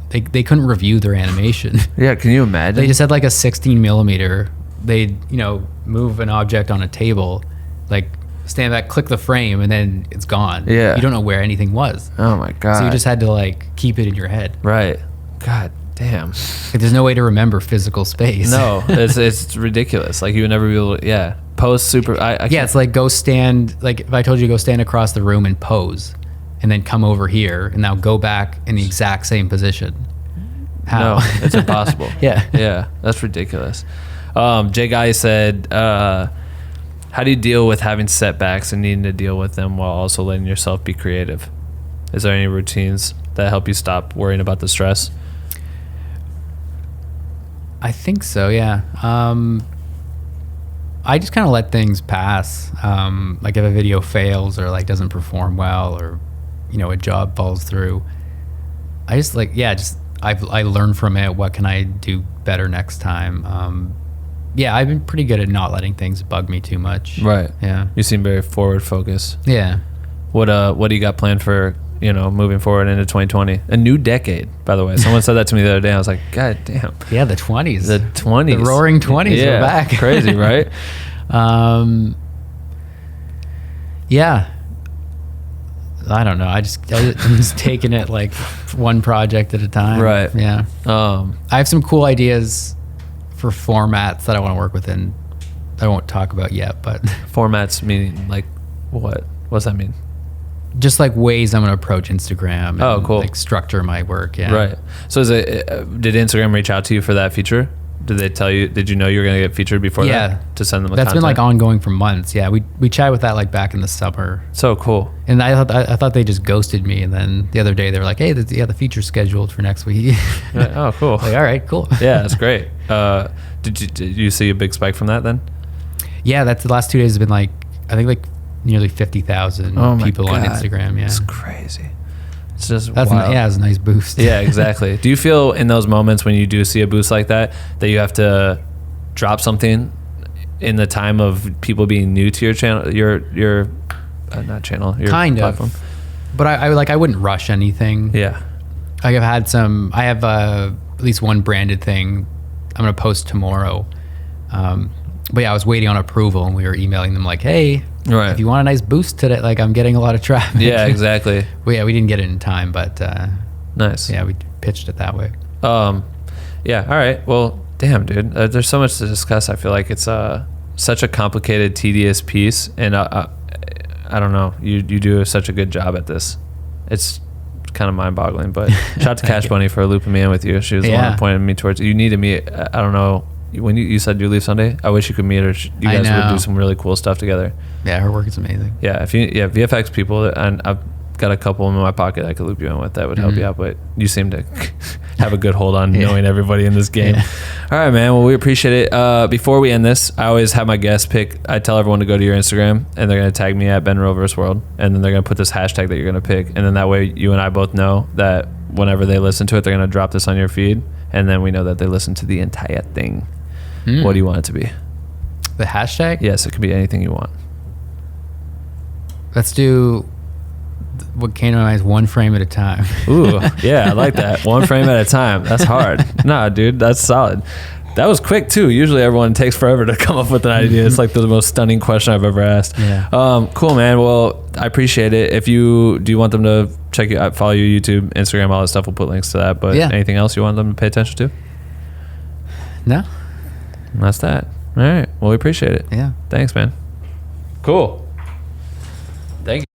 they couldn't review their animation. yeah, can you imagine? They just had like a 16 millimeter. They'd, move an object on a table, like stand back, click the frame, and then it's gone. Yeah. You don't know where anything was. Oh my god. So you just had to like keep it in your head. right. God damn. Like, there's no way to remember physical space. No, it's ridiculous. Like you would never be able to. Yeah. Pose super. I Yeah, it's like go stand, like if I told you to go stand across the room and pose and then come over here and now go back in the exact same position. How? No, it's impossible. Yeah. Yeah, that's ridiculous. Jay Guy said, how do you deal with having setbacks and needing to deal with them while also letting yourself be creative? Is there any routines that help you stop worrying about the stress? I think so, yeah. I just kind of let things pass. Like if a video fails or like doesn't perform well or, a job falls through, I just like, I learn from it. What can I do better next time? Yeah, I've been pretty good at not letting things bug me too much. Right. Yeah. You seem very forward focused. Yeah. What do you got planned for you know, moving forward into 2020, a new decade, by the way. Someone said that to me the other day. I was like, God damn. Yeah, the 20s. The 20s. The roaring 20s are back. Crazy, right? Yeah. I don't know. I'm just taking it like one project at a time. Right. Yeah. I have some cool ideas for formats that I want to work with, and I won't talk about yet, but Formats meaning like what? What's that mean? just like ways I'm going to approach Instagram. And Oh, cool. Like structure my work. Yeah. Right. So is it, did Instagram reach out to you for that feature? Did they tell you, did you know you were going to get featured before that to send them the That's content? been like ongoing for months. Yeah. We chatted with that like back in the summer. So cool. And I thought they just ghosted me. And then the other day they were like, hey, the feature's scheduled for next week. Oh, cool. Like, all right, cool. Yeah, that's great. Did you see a big spike from that then? Yeah, that's the last 2 days have been like, I think like nearly 50,000 people on Instagram. Yeah. It's crazy. It's just That's wild. it's a nice boost. Yeah, exactly. Do you feel in those moments when you do see a boost like that you have to drop something in the time of people being new to your channel, your not channel, your kind platform? of. But I wouldn't rush anything. Yeah. Like I have at least one branded thing I'm going to post tomorrow. But yeah, I was waiting on approval and we were emailing them like, hey, Right. if you want a nice boost today, like I'm getting a lot of traffic. Yeah, exactly. Well, yeah, we didn't get it in time, but Nice. yeah, we pitched it that way. Yeah. All right. Well, damn, dude. There's so much to discuss. I feel like it's such a complicated, tedious piece, and I don't know. You do such a good job at this. It's kind of mind-boggling. But shout out to Cash Bunny for looping me in with you. She was the one that pointed me towards. You need to meet. I don't know. When you said you leave Sunday, I wish you could meet her. You guys would do some really cool stuff together. Yeah, her work is amazing. Yeah, if you VFX people, and I've got a couple in my pocket I could loop you in with that would help you out. But you seem to have a good hold on knowing everybody in this game. Yeah. All right, man. Well, we appreciate it. Before we end this, I always have my guests pick. I tell everyone to go to your Instagram, and they're going to tag me at BenRealVerseWorld, and then they're going to put this hashtag that you're going to pick, and then that way you and I both know that whenever they listen to it, they're going to drop this on your feed, and then we know that they listened to the entire thing. What do you want it to be? The hashtag? Yes, it could be anything you want. Let's do what came to mind is one frame at a time. Ooh, yeah, I like that. One frame at a time. That's hard. Nah, dude, that's solid. That was quick too. Usually everyone takes forever to come up with an idea. It's like the most stunning question I've ever asked. Yeah. Cool, man. Well, I appreciate it. If do you want them to check you out, follow you YouTube, Instagram, all that stuff? We'll put links to that. But anything else you want them to pay attention to? No. And that's that. All right. Well, we appreciate it. Yeah. Thanks, man. Cool. Thank you.